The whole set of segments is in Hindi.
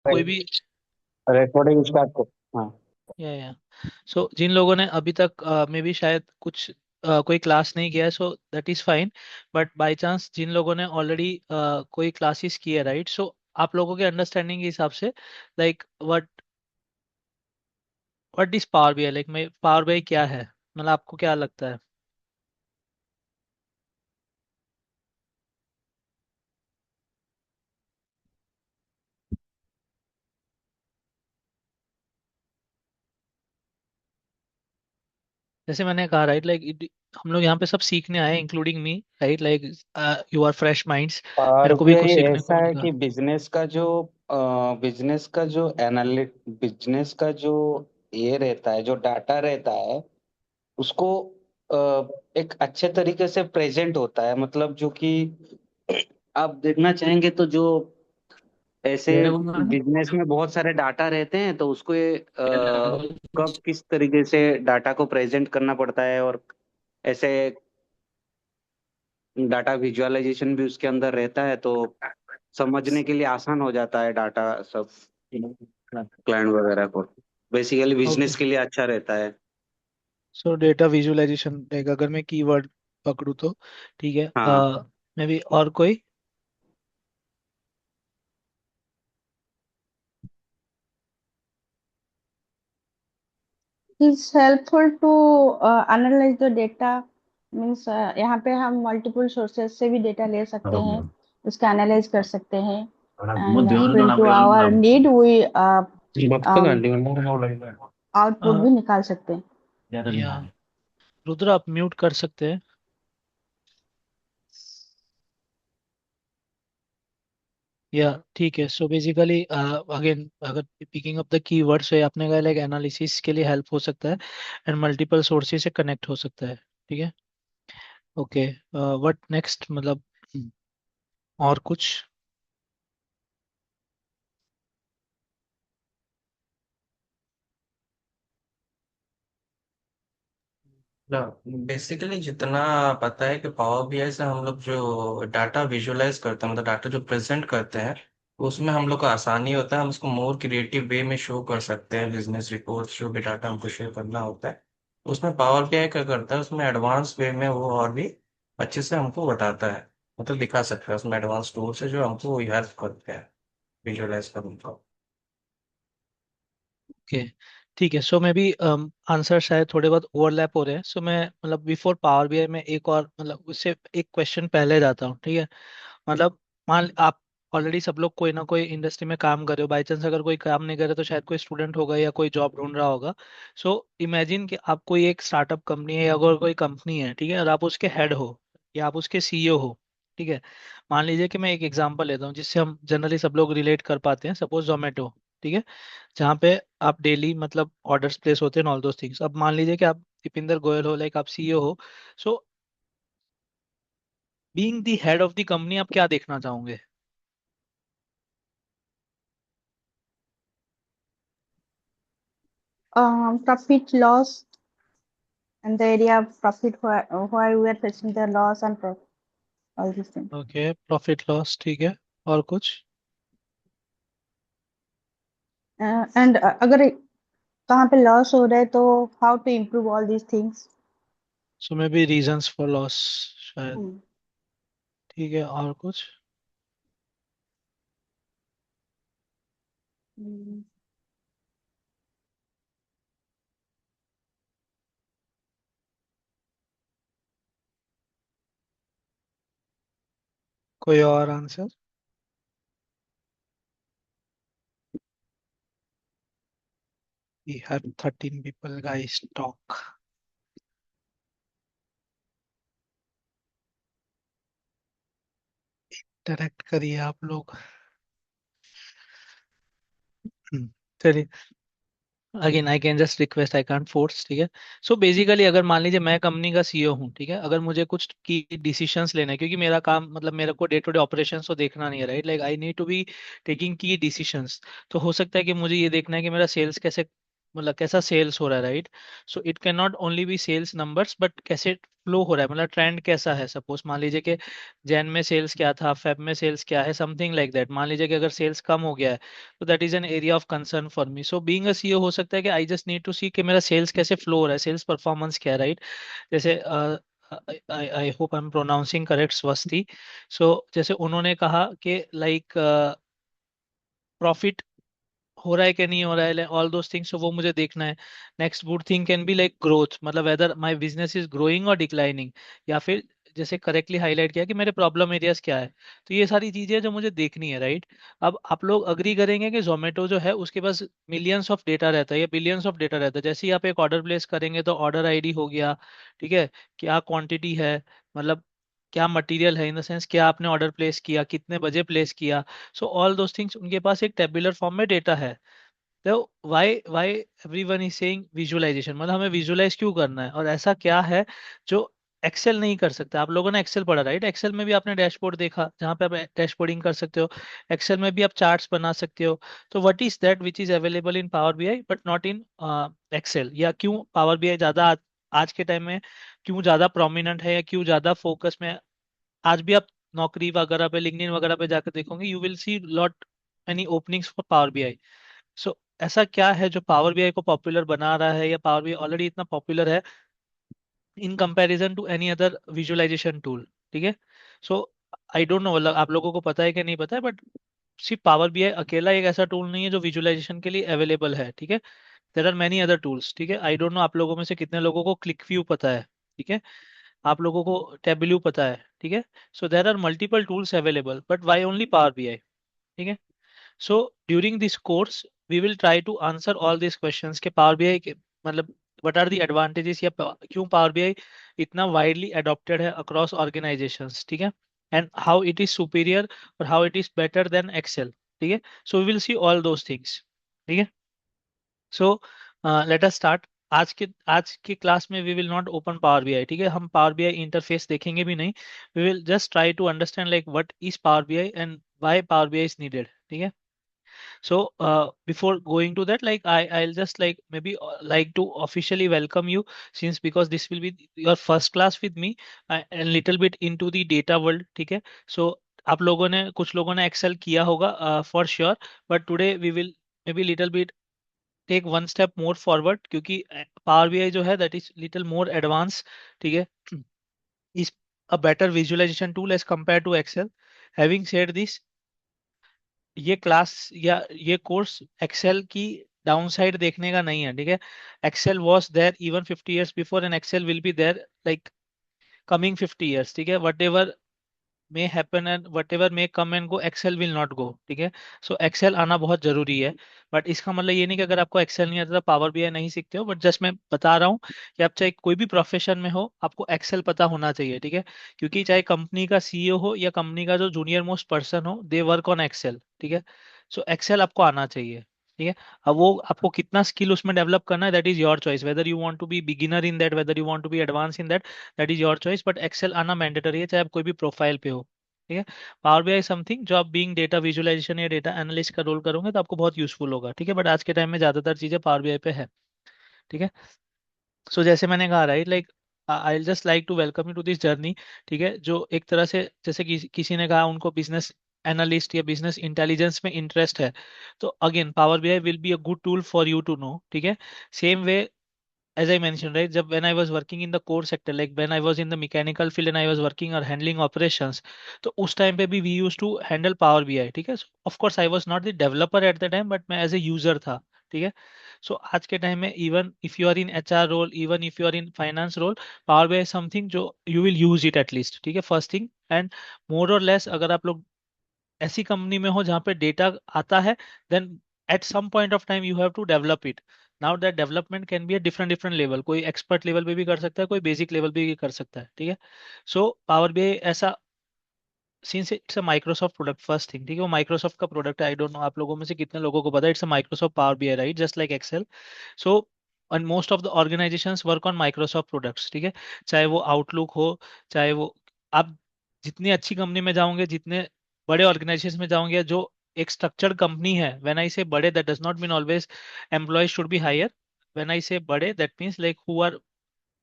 कोई भी रिकॉर्डिंग स्टार्ट कर। हाँ। या सो जिन लोगों ने अभी तक मे भी शायद कुछ कोई क्लास नहीं किया है, so that is fine. But by chance जिन लोगों ने ऑलरेडी कोई क्लासेस की है, राइट? सो आप लोगों के अंडरस्टैंडिंग के हिसाब से, like what is Power BI, like मैं पावर बीआई क्या है, मतलब आपको क्या लगता है? जैसे मैंने कहा, राइट, लाइक हम लोग यहाँ पे सब सीखने आए, including me, right? Like you are fresh minds, और मेरे को भी कुछ भी सीखने को ऐसा है मिलेगा। कि बिजनेस का जो ये रहता है, जो डाटा रहता है, उसको एक अच्छे तरीके से प्रेजेंट होता है। मतलब जो कि आप देखना चाहेंगे तो जो ऐसे बिजनेस में बहुत सारे डाटा रहते हैं, तो उसको कब किस तरीके से डाटा को प्रेजेंट करना पड़ता है, और ऐसे डाटा विजुअलाइजेशन भी उसके अंदर रहता है, तो समझने के लिए आसान हो जाता है डाटा सब, क्लाइंट वगैरह को। बेसिकली ओके, बिजनेस के लिए अच्छा रहता है। सो डेटा विजुअलाइजेशन, लाइक अगर मैं कीवर्ड पकड़ूँ तो ठीक है। हाँ। मे बी और कोई? It's helpful to analyze the data means यहाँ पे हम मल्टीपल सोर्सेस से भी डेटा ले सकते हैं, उसका एनालाइज कर सकते हैं and given to our need we output भी निकाल सकते हैं। या रुद्र, आप म्यूट कर सकते हैं? या ठीक है, सो बेसिकली अगेन, अगर पिकिंग अप द कीवर्ड्स है, आपने कहा लाइक एनालिसिस के लिए हेल्प हो सकता है एंड मल्टीपल सोर्सेज से कनेक्ट हो सकता है, ठीक है। ओके, व्हाट नेक्स्ट, मतलब और कुछ? बेसिकली जितना पता है कि पावर बीआई से हम लोग जो डाटा विजुअलाइज करते हैं, मतलब डाटा जो प्रेजेंट करते हैं, उसमें हम लोग को आसानी होता है। हम उसको मोर क्रिएटिव वे में शो कर सकते हैं। बिजनेस रिपोर्ट जो भी डाटा हमको शेयर करना होता है, उसमें पावर बीआई क्या करता है, उसमें एडवांस वे में वो और भी अच्छे से हमको बताता है, मतलब दिखा सकता है। उसमें एडवांस टूल्स है जो हमको हेल्प करते हैं विजुअलाइज करने का। ओके, ठीक है। सो मैं भी आंसर शायद थोड़े बहुत ओवरलैप हो रहे हैं, सो मैं मतलब बिफोर पावर बीआई में एक और, मतलब उससे एक क्वेश्चन पहले जाता हूँ, ठीक है। मतलब मान आप ऑलरेडी सब लोग कोई ना कोई इंडस्ट्री में काम कर रहे हो, बाई चांस अगर कोई काम नहीं करे तो शायद कोई स्टूडेंट होगा या कोई जॉब ढूंढ रहा होगा। सो इमेजिन कि आप कोई एक स्टार्टअप कंपनी है या अगर कोई कंपनी है, ठीक है, और आप उसके हेड हो या आप उसके सीईओ हो, ठीक है। मान लीजिए कि मैं एक एग्जांपल लेता हूँ जिससे हम जनरली सब लोग रिलेट कर पाते हैं, सपोज जोमेटो, ठीक है, जहाँ पे आप डेली मतलब ऑर्डर्स प्लेस होते हैं ऑल दोस थिंग्स। अब मान लीजिए कि आप दीपिंदर गोयल हो, लाइक आप सीईओ हो। So being the head of the company, आप क्या देखना चाहोगे? Profit loss and the area of profit why we are facing the loss and all these things. Okay, profit loss, ठीक है। और कुछ? एंड अगर कहाँ पे लॉस हो रहा है तो how to improve all these things. So maybe reasons for loss, शायद। ठीक है, और कुछ? कोई और answer? We have 13 people, guys, talk। Direct करिए आप लोग। चलिए, again I can just request, I can't force, ठीक है। सो बेसिकली अगर मान लीजिए मैं कंपनी का सीईओ हूँ, ठीक है, अगर मुझे कुछ की डिसीशंस लेना है, क्योंकि मेरा काम मतलब मेरे को डे टू डे ऑपरेशंस तो देखना नहीं है, right? Like I need to be taking key decisions. तो हो सकता है कि मुझे ये देखना है कि मेरा सेल्स कैसे मतलब कैसा सेल्स हो रहा है, right? So it can not only be sales numbers, but कैसे फ्लो हो रहा है, मतलब ट्रेंड कैसा है। सपोज मान लीजिए कि जैन में सेल्स क्या था, फेब में सेल्स क्या है, समथिंग लाइक दैट। मान लीजिए कि अगर सेल्स कम हो गया है तो that is an area of concern for me. So being a CEO हो सकता है कि आई जस्ट नीड टू सी कि मेरा सेल्स कैसे फ्लो हो रहा है, सेल्स परफॉर्मेंस क्या है, राइट? जैसे I hope I am pronouncing correct, स्वस्ति। सो जैसे उन्होंने कहा कि लाइक प्रॉफिट हो रहा है कि नहीं हो रहा है, ऑल दोस थिंग्स, वो मुझे देखना है। Next good thing can be like growth, मतलब whether my business is growing और डिक्लाइनिंग, या फिर जैसे करेक्टली हाईलाइट किया कि मेरे प्रॉब्लम एरियाज क्या है। तो ये सारी चीजें हैं जो मुझे देखनी है, राइट? अब आप लोग अग्री करेंगे कि जोमेटो जो है उसके पास मिलियंस ऑफ डेटा रहता है या बिलियंस ऑफ डेटा रहता है। जैसे ही आप एक ऑर्डर प्लेस करेंगे तो ऑर्डर आईडी हो गया, ठीक है, क्या क्वांटिटी है, मतलब क्या मटेरियल है, इन द सेंस क्या आपने ऑर्डर प्लेस किया, कितने बजे प्लेस किया। सो ऑल दोस थिंग्स उनके पास एक टेबुलर फॉर्म में डेटा है। तो why everyone is saying visualisation, मतलब हमें विजुअलाइज क्यों करना है, और ऐसा क्या है जो एक्सेल नहीं कर सकता। आप लोगों ने एक्सेल पढ़ा, राइट? एक्सेल में भी आपने डैशबोर्ड देखा जहाँ पे आप डैशबोर्डिंग कर सकते हो। एक्सेल में भी आप चार्ट्स बना सकते हो। तो what is that which is available in Power BI but not in Excel? या क्यों पावर बीआई ज्यादा आज के टाइम में क्यों ज्यादा प्रोमिनेंट है, या क्यों ज्यादा फोकस में है? आज भी आप नौकरी वगैरह पे, लिंक्डइन वगैरह पे जाकर देखोगे, you will see lot any openings for Power BI. So ऐसा क्या है जो पावर बीआई को पॉपुलर बना रहा है, या पावर बीआई ऑलरेडी इतना पॉपुलर है in comparison to any other visualisation tool? ठीक है। सो आई डोंट नो, मतलब आप लोगों को पता है कि नहीं पता है, बट सिर्फ पावर बीआई अकेला एक ऐसा टूल नहीं है जो विजुअलाइजेशन के लिए अवेलेबल है, ठीक है। There are many other tools, ठीक है। आई डोंट नो आप लोगों में से कितने लोगों को क्लिक व्यू पता है, ठीक है, आप लोगों को टेबल्यू पता है, ठीक है। So there are multiple tools available, but why only Power BI? ठीक है। So during this course we will try to answer all this questions के पावर बीआई के, मतलब व्हाट आर द एडवांटेजेस, या क्यों पावर बीआई इतना वाइडली अडॉप्टेड है अक्रॉस ऑर्गेनाइजेशंस, ठीक है, and how it is superior और how it is better than Excel, ठीक है। So we will see all those things, ठीक है। So let us start. आज के क्लास में we will not open Power BI, ठीक है। हम पावर बीआई इंटरफेस देखेंगे भी नहीं। We will just try to understand like what is Power BI and why Power BI is needed, ठीक है। So before going to that, like I'll just like maybe like to officially welcome you, since because this will be your first class with me and little bit into the data world, ठीक है। So आप लोगों ने, कुछ लोगों ने एक्सेल किया होगा for sure, but today we will maybe little bit take one step more forward, क्योंकि पावर बीआई जो है that is little more advanced, ठीक है, is a better visualization tool as compared to excel। Having said this, ये क्लास या ये कोर्स एक्सेल की डाउनसाइड देखने का नहीं है, ठीक है। Excel was there even 50 years before, and Excel will be there like coming 50 years, ठीक है। Whatever may happen and whatever may come and go, Excel will not go, ठीक है। सो एक्सेल आना बहुत जरूरी है। बट इसका मतलब ये नहीं कि अगर आपको एक्सेल नहीं आता पावर बीआई नहीं सीखते हो, बट जस्ट मैं बता रहा हूँ कि आप चाहे कोई भी प्रोफेशन में हो आपको एक्सेल पता होना चाहिए, ठीक है। क्योंकि चाहे कंपनी का सीईओ हो या कंपनी का जो जूनियर मोस्ट पर्सन हो, दे वर्क ऑन एक्सेल, ठीक है। सो एक्सेल आपको आना चाहिए, ठीक है। अब वो आपको कितना स्किल उसमें डेवलप करना है, that is your choice, whether you want to be beginner in that, whether you want to be advance in that, that is your choice. But Excel आना मैंडेटरी है, चाहे आप कोई भी प्रोफाइल पे हो, ठीक है। पावर बीआई समथिंग जो आप बीइंग डेटा विजुअलाइजेशन या डेटा एनालिस्ट का रोल करोगे तो आपको बहुत यूजफुल होगा, ठीक है। बट आज के टाइम में ज्यादातर चीजें पावर बीआई पे है, ठीक है। सो जैसे मैंने कहा, right, like I just like to welcome you to this journey, ठीक है। जो एक तरह से जैसे किसी ने कहा उनको बिजनेस एनालिस्ट या बिजनेस इंटेलिजेंस में इंटरेस्ट है, तो again Power BI will be a good tool for you to know, ठीक है। Same way as I mentioned, right, जब when I was working in the core sector, like when I was in the mechanical field and I was working or handling operations, तो उस टाइम पे भी we used to handle Power BI, ठीक है। So, of course I was not the developer at the time, but मैं as a user था, ठीक है। सो आज के टाइम में even if you are in HR role, even if you are in finance role, Power BI something जो you will use it at least, ठीक है, फर्स्ट थिंग। एंड मोर और लेस अगर आप लोग ऐसी कंपनी में हो जहाँ पे डेटा आता है, then at some point of time you have to develop it. Now that development can be a different different level, कोई एक्सपर्ट लेवल पे भी कर सकता है, कोई बेसिक लेवल पे भी कर सकता है, ठीक है। सो पावर बीआई ऐसा, since it's a Microsoft product, first thing, ठीक है, वो माइक्रोसॉफ्ट का प्रोडक्ट है। आई डोंट नो आप लोगों में से कितने लोगों को पता है, it's a Microsoft Power BI, right, just like Excel. So and most of the organisations work on Microsoft products, ठीक है। चाहे वो आउटलुक हो, चाहे वो, आप जितनी अच्छी कंपनी में जाओगे, जितने बड़े ऑर्गेनाइजेशन में जाओगे, जो एक स्ट्रक्चर्ड कंपनी है, व्हेन आई से बड़े, that does not mean always employees should be higher. When I say बड़े, that means like who are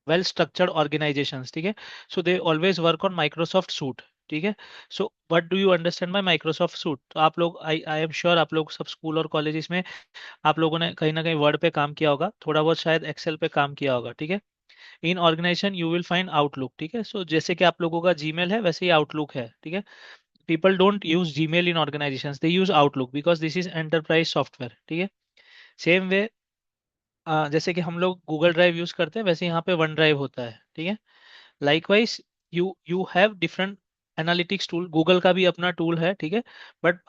well structured organisations, ठीक है। So they always work on Microsoft suite, ठीक है। So what do you understand by Microsoft suite? तो आप लोग, आई आई एम श्योर आप लोग सब स्कूल और कॉलेजेस में आप लोगों ने कहीं ना कहीं वर्ड पे काम किया होगा, थोड़ा बहुत शायद एक्सेल पे काम किया होगा, ठीक है। In organisation you will find Outlook, ठीक है। सो जैसे कि आप लोगों का जीमेल है, वैसे ही आउटलुक है, ठीक है। People don't use Gmail in organisations, they use outlook because this is enterprise software, ठीक है। सेम वे, जैसे कि हम लोग गूगल ड्राइव यूज करते हैं, वैसे यहाँ पे वन ड्राइव होता है, ठीक है। Likewise you have different analytics tool, Google का भी अपना टूल है, ठीक है। But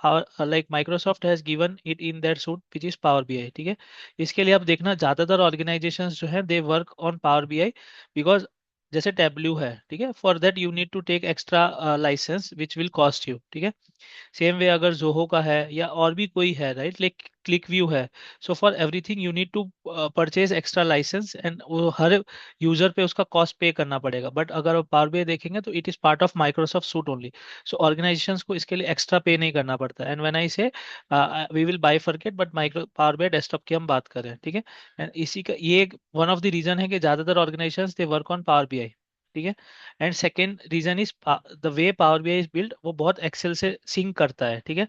like Microsoft has given it in that suit which is Power BI, ठीक है। इसके लिए आप देखना ज्यादातर ऑर्गेनाइजेशंस जो है they work on Power BI, because जैसे टैबल्यू है, ठीक है, for that you need to take extra licence which will cost you, ठीक है। सेम वे अगर जोहो का है या और भी कोई है, राइट, लाइक क्लिक व्यू है, so for everything you need to purchase extra licence, and वो हर यूजर पे उसका कॉस्ट पे करना पड़ेगा। बट अगर आप पावर बीआई देखेंगे तो it is part of Microsoft suit only, so organisations को इसके लिए एक्स्ट्रा पे नहीं करना पड़ता। And when I say we will bifurcate, but micro Power BI desktop की हम बात कर रहे हैं, ठीक है। एंड इसी का ये वन ऑफ द रीजन है कि ज्यादातर organisations they work on Power BI, ठीक है। And second reason is the way Power BI is build, वो बहुत एक्सेल से सिंक करता है, ठीक है।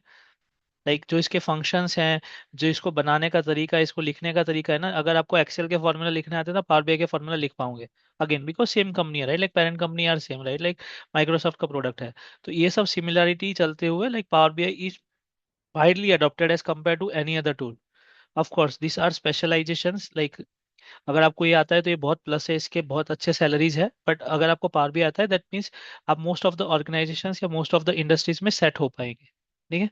लाइक जो इसके फंक्शंस हैं, जो इसको बनाने का तरीका है, इसको लिखने का तरीका है ना, अगर आपको एक्सेल के फॉर्मूला लिखने आते हैं ना, पावर बीआई के फॉर्मूला लिख पाओगे, अगेन बिकॉज सेम कंपनी है, right, like parent company are same, right, like Microsoft का प्रोडक्ट है। तो ये सब सिमिलरिटी चलते हुए like Power BI is widely adopted as compared to any other tool. Of course these are specializations, like अगर आपको ये आता है तो ये बहुत प्लस है, इसके बहुत अच्छे सैलरीज है। बट अगर आपको पावर भी आता है, दैट मीन्स आप मोस्ट ऑफ द ऑर्गेनाइजेशंस या मोस्ट ऑफ द इंडस्ट्रीज में सेट हो पाएंगे, ठीक है।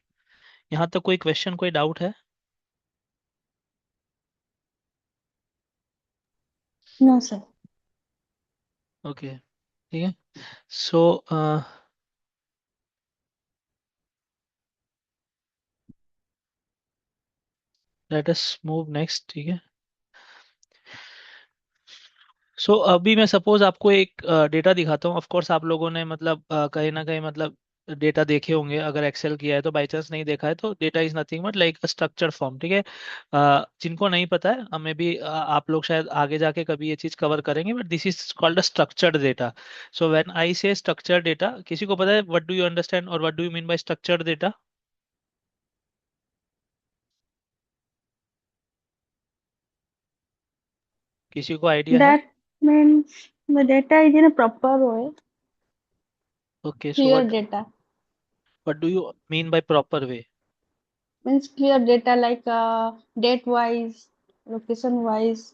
यहाँ तक कोई क्वेश्चन, कोई डाउट है? No sir. ओके, ठीक है। So let us move next, ठीक है। सो अभी मैं सपोज आपको एक डेटा दिखाता हूँ, ऑफ कोर्स आप लोगों ने मतलब कहीं ना कहीं मतलब डेटा देखे होंगे, अगर एक्सेल किया है तो, बाई चांस नहीं देखा है तो data is nothing but like a structure form, ठीक है। जिनको नहीं पता है, हमें भी आप लोग शायद आगे जाके कभी ये चीज कवर करेंगे, but this is called a structured data. So when I से स्ट्रक्चर्ड डेटा, किसी को पता है व्हाट डू यू अंडरस्टैंड और what do you mean by structured data? किसी को आइडिया है? That means the data is in a proper way, okay, so clear what data. What do you mean by proper way? Means clear data like date wise, location wise.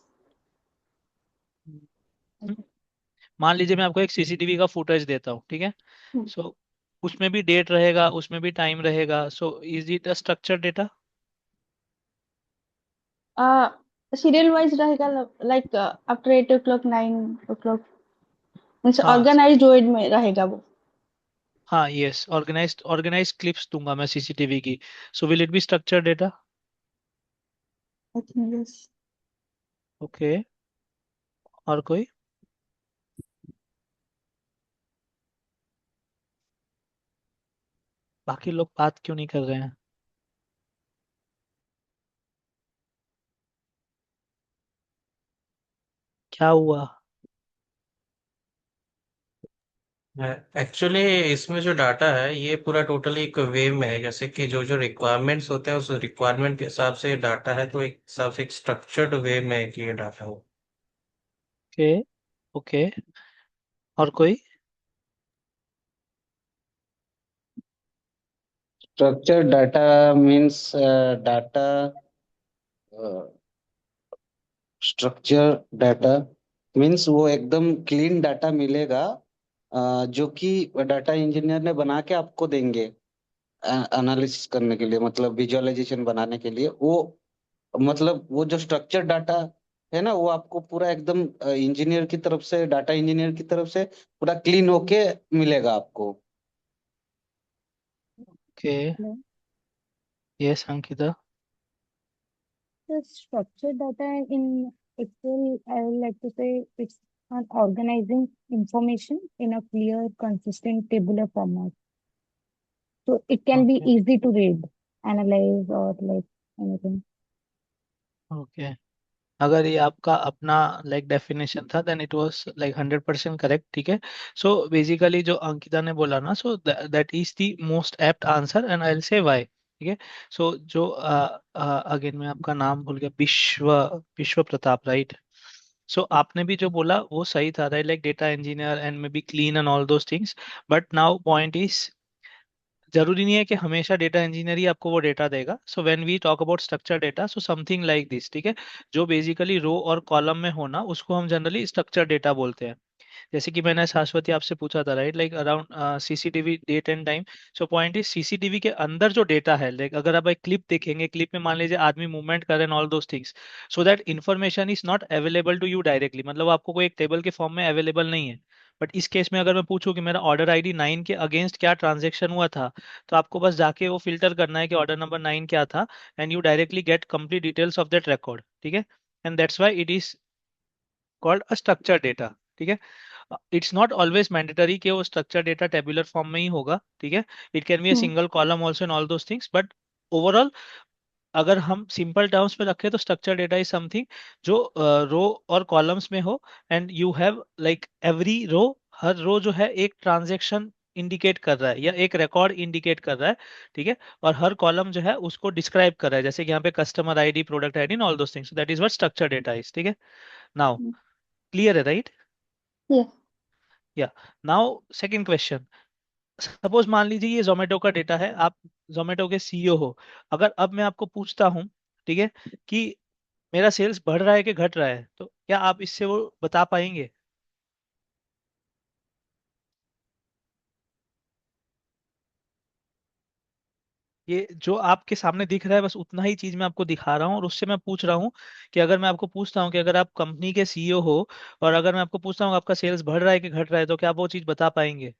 मान लीजिए मैं आपको एक सीसीटीवी का फुटेज देता हूँ, ठीक है। Hmm. सो उसमें भी डेट रहेगा, उसमें भी टाइम रहेगा, so is it a structure data? Uh, serial wise रहेगा, like after 8 o'clock, 9 o'clock. Means हाँ, organized way में रहेगा वो. हाँ, यस, ऑर्गेनाइज्ड क्लिप्स दूंगा मैं सीसीटीवी की, so will it be structure data? I think yes. Okay, और कोई? बाकी लोग बात क्यों नहीं कर रहे हैं? क्या हुआ? एक्चुअली इसमें जो डाटा है ये पूरा टोटली एक वे में है, जैसे कि जो जो रिक्वायरमेंट्स होते हैं उस रिक्वायरमेंट के हिसाब से डाटा है, तो एक हिसाब से एक स्ट्रक्चर्ड वे में है कि ये डाटा हो। ओके, ओके, और कोई? Structure data means data, structure data means वो एकदम क्लीन डाटा मिलेगा, जो कि डाटा इंजीनियर ने बना के आपको देंगे एनालिसिस करने के लिए, मतलब विजुअलाइजेशन बनाने के लिए। वो मतलब वो जो स्ट्रक्चर डाटा है ना, वो आपको पूरा एकदम इंजीनियर की तरफ से, डाटा इंजीनियर की तरफ से पूरा क्लीन होके मिलेगा आपको। Okay, Hello. Yes Ankita. The structured data in Excel, I would like to say it's on organizing information in a clear, consistent tabular format. So it can be okay, easy to read. analyze or like anything. Okay, अगर ये आपका अपना लाइक डेफिनेशन था then it was like 100% correct, ठीक है। सो बेसिकली जो अंकिता ने बोला ना, so that is the most apt answer and I will say why, ठीक है। सो जो अगेन मैं आपका नाम भूल गया, विश्व विश्व प्रताप, राइट। सो आपने भी जो बोला वो सही था, right, like data engineer and may be clean and all those things. But now point is, जरूरी नहीं है कि हमेशा डेटा इंजीनियर ही आपको वो डेटा देगा। So when we talk about structure data, so something like this, ठीक है, जो बेसिकली रो और कॉलम में होना उसको हम जनरली स्ट्रक्चर डेटा बोलते हैं। जैसे कि मैंने शाश्वती आपसे पूछा था, right, like around CCTV date and time. So point is CCTV के अंदर जो डेटा है, लाइक अगर आप एक क्लिप देखेंगे, क्लिप में मान लीजिए आदमी मूवमेंट कर रहे हैं all those things, so that information is not available to you directly, मतलब आपको कोई एक टेबल के फॉर्म में अवेलेबल नहीं है। बट इस केस में अगर मैं पूछूं कि मेरा ऑर्डर आईडी 9 के अगेंस्ट क्या ट्रांजेक्शन हुआ था, तो आपको बस जाके वो फिल्टर करना है कि ऑर्डर नंबर 9 क्या था, and you directly get complete details of that record, ठीक है। And that's why it is called a structure data, ठीक है। इट्स नॉट ऑलवेज मैंडेटरी कि वो स्ट्रक्चर डेटा टेबुलर फॉर्म में ही होगा, ठीक है। It can be a hmm single column also in all those things, but overall अगर हम सिंपल टर्म्स में रखें तो स्ट्रक्चर डेटा इज समथिंग जो रो और कॉलम्स में हो, and you have like every row, हर रो जो है एक ट्रांजेक्शन इंडिकेट कर रहा है या एक रिकॉर्ड इंडिकेट कर रहा है, ठीक है। और हर कॉलम जो है उसको डिस्क्राइब कर रहा है, जैसे कि यहाँ पे customer ID, product ID, all those things, that is what structure data is, ठीक है। नाउ क्लियर है, राइट? यस। या नाउ सेकंड क्वेश्चन, सपोज मान लीजिए ये जोमेटो का डेटा है, आप जोमेटो के सीईओ हो। अगर अब मैं आपको पूछता हूँ, ठीक है, कि मेरा सेल्स बढ़ रहा है कि घट रहा है, तो क्या आप इससे वो बता पाएंगे? ये जो आपके सामने दिख रहा है बस उतना ही चीज मैं आपको दिखा रहा हूँ, और उससे मैं पूछ रहा हूँ कि अगर मैं आपको पूछता हूँ कि अगर आप कंपनी के सीईओ हो, और अगर मैं आपको पूछता हूँ आपका सेल्स बढ़ रहा है कि घट रहा है, तो क्या आप वो चीज बता पाएंगे?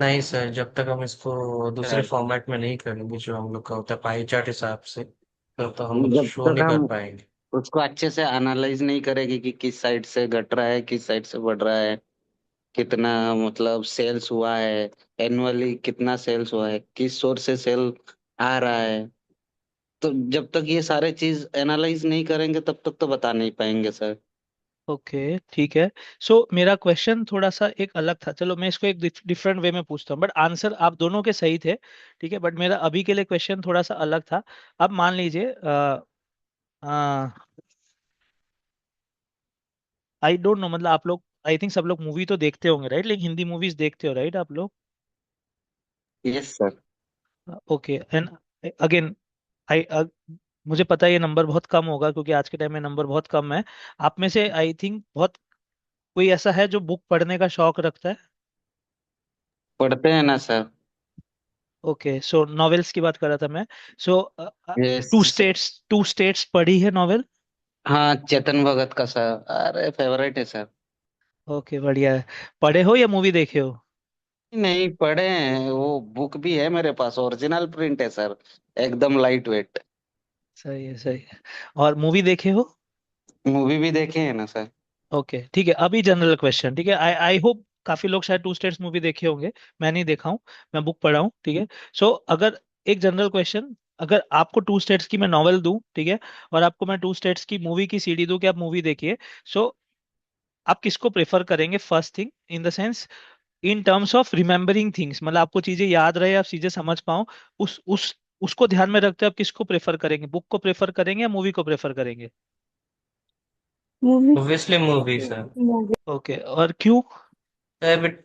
नहीं सर, जब तक हम इसको दूसरे फॉर्मेट में नहीं करेंगे जो हम लोग का होता है पाई चार्ट हिसाब से, तब तक हम लोग जब शो तक नहीं कर हम पाएंगे। उसको अच्छे से एनालाइज नहीं करेंगे कि किस साइड से घट रहा है, किस साइड से बढ़ रहा है, कितना मतलब सेल्स हुआ है, एनुअली कितना सेल्स हुआ है, किस सोर्स से सेल आ रहा है, तो जब तक ये सारे चीज एनालाइज नहीं करेंगे तब तक तो बता नहीं पाएंगे सर। ओके, ठीक है। सो मेरा क्वेश्चन थोड़ा सा एक अलग था, चलो मैं इसको एक डिफरेंट वे में पूछता हूँ, बट आंसर आप दोनों के सही थे, ठीक है। बट मेरा अभी के लिए क्वेश्चन थोड़ा सा अलग था। अब मान लीजिए आई डोंट नो, मतलब आप लोग, आई थिंक सब लोग मूवी तो देखते होंगे, राइट, लेकिन हिंदी मूवीज देखते हो, राइट, आप लोग? Yes sir. Okay, and again I मुझे पता है ये नंबर बहुत कम होगा क्योंकि आज के टाइम में नंबर बहुत कम है। आप में से आई थिंक बहुत कोई ऐसा है जो बुक पढ़ने का शौक रखता है? पढ़ते हैं ना सर। ओके, सो नॉवेल्स की बात कर रहा था मैं। So yes. टू स्टेट्स पढ़ी है नॉवेल? हाँ, चेतन भगत का सर, अरे फेवरेट है सर। ओके, बढ़िया है। पढ़े हो या मूवी देखे हो? नहीं, पढ़े हैं, वो बुक भी है मेरे पास, ओरिजिनल प्रिंट है सर, एकदम लाइट वेट। सही है, सही है। और मूवी देखे हो? मूवी भी देखे हैं ना सर। ओके, ठीक है, अभी जनरल क्वेश्चन, ठीक है। आई आई होप काफी लोग शायद टू स्टेट्स मूवी देखे होंगे, मैं नहीं देखा हूँ, मैं बुक पढ़ा हूँ, ठीक है। सो अगर एक जनरल क्वेश्चन, अगर आपको टू स्टेट्स की मैं नॉवेल दूं, ठीक है, और आपको मैं टू स्टेट्स की मूवी की सीडी दूं कि आप मूवी देखिए, सो आप किसको प्रेफर करेंगे? First thing in the sense, in terms of remembering things, मतलब आपको चीजें याद रहे, आप चीजें समझ पाओ, उस उसको ध्यान में रखते हुए आप किसको प्रेफर करेंगे? बुक को प्रेफर करेंगे या मूवी को प्रेफर करेंगे? Movie. Obviously movie sir. Movie. Okay, और क्यों?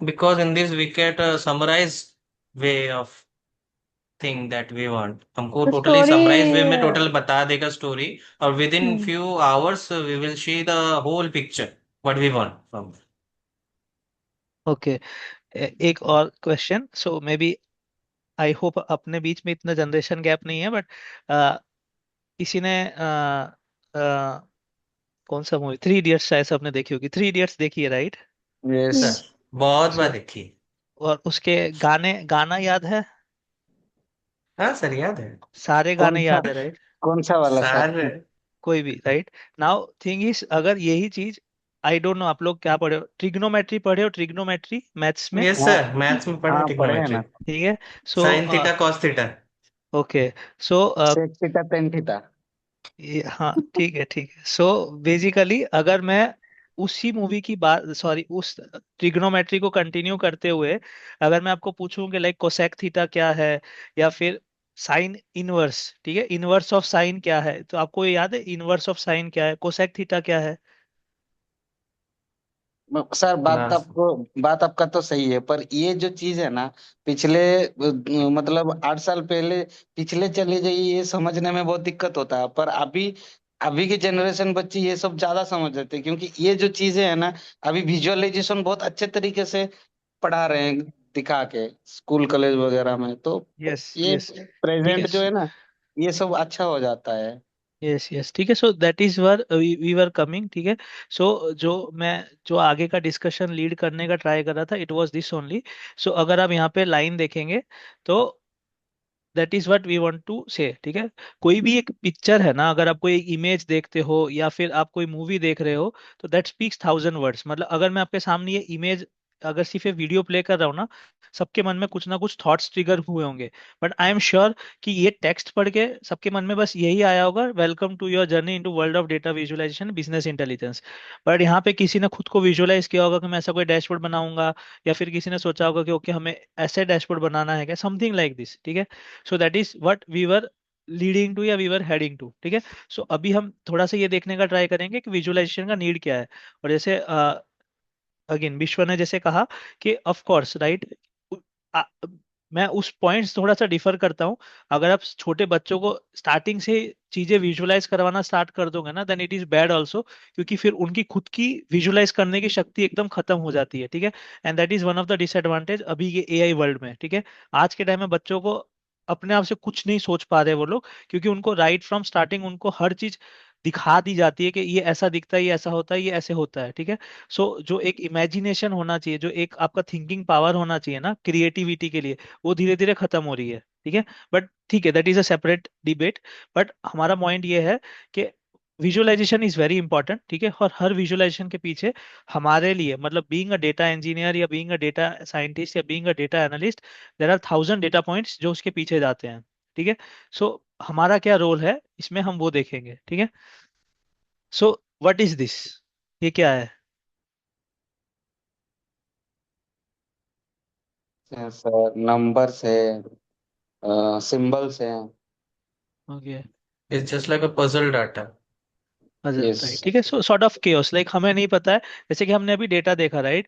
Because in this we get summarise way of thing that we want, हमको तो टोटली स्टोरी। समराइज वे में टोटल बता देगा स्टोरी, और within hmm few hours we will see the whole picture what we want from. Okay, एक और question, so maybe I hope अपने बीच में इतना जनरेशन गैप नहीं है, बट किसी ने कौन सा मूवी, थ्री इडियट्स शायद सबने देखी होगी, थ्री इडियट्स देखी है, राइट? यस। हम्म सर बहुत सो बार देखी। और उसके गाना याद है? हाँ सर, याद है। सारे कौन गाने सा, याद है, राइट? कौन सा वाला सर? सर कोई भी, राइट। नाउ थिंग इज, अगर यही चीज, आई डोंट नो आप लोग क्या पढ़े हो, ट्रिग्नोमेट्री पढ़े हो, ट्रिग्नोमेट्री मैथ्स में? यस हाँ। सर, मैथ्स में पढ़े हाँ, पढ़े हैं ट्रिग्नोमेट्री। ना। ठीक है। So sine theta cos theta. Okay. So sec theta tan theta. हाँ ठीक है ठीक है। सो बेसिकली अगर मैं उसी मूवी की बात, सॉरी उस ट्रिग्नोमेट्री को कंटिन्यू करते हुए अगर मैं आपको पूछूं कि लाइक कोसेक थीटा क्या है, या फिर साइन इनवर्स, ठीक है, इनवर्स ऑफ साइन क्या है, तो आपको ये याद है इनवर्स ऑफ साइन क्या है, कोसेक थीटा क्या है? सर ना। बात आपका तो सही है, पर ये जो चीज है ना, पिछले मतलब 8 साल पहले पिछले चले जाइए, ये समझने में बहुत दिक्कत होता है। पर अभी अभी के जनरेशन बच्चे ये सब ज्यादा समझ लेते हैं, क्योंकि ये जो चीजें है ना, अभी विजुअलाइजेशन बहुत अच्छे तरीके से पढ़ा रहे हैं, दिखा के स्कूल कॉलेज वगैरह में। तो यस ये यस ठीक है। प्रेजेंट जो है ना, ये सब अच्छा हो जाता है। यस यस ठीक है। So that is where we were coming, ठीक है। सो मैं जो आगे का डिस्कशन लीड करने का ट्राई कर रहा था, it was this only. So अगर आप यहाँ पे लाइन देखेंगे तो that is what we want to say, ठीक है। कोई भी एक पिक्चर है ना, अगर आप कोई इमेज देखते हो या फिर आप कोई मूवी देख रहे हो, तो दैट स्पीक्स 1000 वर्ड्स। मतलब अगर मैं आपके सामने ये इमेज, अगर सिर्फ ये वीडियो प्ले कर रहा हूँ ना, सबके मन में कुछ ना कुछ थॉट्स ट्रिगर हुए होंगे। बट आई एम श्योर कि ये टेक्स्ट पढ़ के सबके मन में बस यही आया होगा, welcome to your journey into world of data visualisation business intelligence. But यहाँ पे किसी ने खुद को विजुअलाइज किया होगा कि मैं ऐसा कोई डैशबोर्ड बनाऊंगा, या फिर किसी ने सोचा होगा कि ओके हमें ऐसे डैशबोर्ड बनाना है क्या, समथिंग लाइक दिस, ठीक है। So that is what we were leading to या वी वर हेडिंग टू, ठीक है। सो अभी हम थोड़ा सा ये देखने का ट्राई करेंगे कि विजुअलाइजेशन का नीड क्या है। और जैसे अगेन विश्व ने जैसे कहा कि ऑफ कोर्स राइट, मैं उस पॉइंट्स थोड़ा सा डिफर करता हूँ। अगर आप छोटे बच्चों को स्टार्टिंग से चीजें विजुअलाइज करवाना स्टार्ट कर दोगे ना, then it is bad also, क्योंकि फिर उनकी खुद की विजुअलाइज करने की शक्ति एकदम खत्म हो जाती है, ठीक है। And that is one of the disadvantage अभी के एआई वर्ल्ड में, ठीक है। आज के टाइम में बच्चों को अपने आप से कुछ नहीं सोच पा रहे वो लोग, क्योंकि उनको राइट फ्रॉम स्टार्टिंग उनको हर चीज दिखा दी जाती है कि ये ऐसा दिखता है, ये ऐसा होता है, ये ऐसे होता है, ठीक है। सो जो एक इमेजिनेशन होना चाहिए, जो एक आपका थिंकिंग पावर होना चाहिए ना क्रिएटिविटी के लिए, वो धीरे धीरे खत्म हो रही है, ठीक है। बट ठीक है, that is a separate debate. But हमारा पॉइंट ये है कि विजुअलाइजेशन इज वेरी इंपॉर्टेंट, ठीक है। और हर विजुअलाइजेशन के पीछे हमारे लिए, मतलब बीइंग अ डेटा इंजीनियर या बीइंग अ डेटा साइंटिस्ट या being a data analyst, there are 1000 data points जो उसके पीछे जाते हैं, ठीक है। सो हमारा क्या रोल है इसमें, हम वो देखेंगे, ठीक है। सो व्हाट इज दिस, ये क्या है? सर नंबर्स है, सिंबल्स है। Okay. It's just like a puzzle data. Puzzle, yes. Right, ठीक है। सो सॉर्ट ऑफ केओस, लाइक हमें नहीं पता है, जैसे कि हमने अभी डेटा देखा, राइट।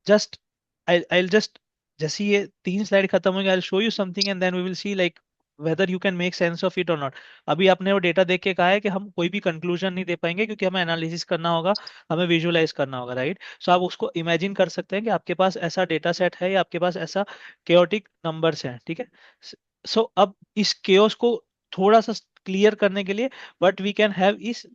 जस्ट आई जस्ट, जैसे ये 3 स्लाइड खत्म होंगे, I show you something and then we will see like whether you can make sense of it और नॉट। अभी आपने वो डेटा देख के कहा है कि हम कोई भी कंक्लूजन नहीं दे पाएंगे, क्योंकि हमें एनालिसिस करना होगा, हमें विजुअलाइज करना होगा, राइट। सो आप उसको इमेजिन कर सकते हैं कि आपके पास ऐसा डेटा सेट है या आपके पास ऐसा केओटिक नंबर्स हैं, ठीक है। सो अब इस केओस को थोड़ा सा क्लियर करने के लिए what we can have is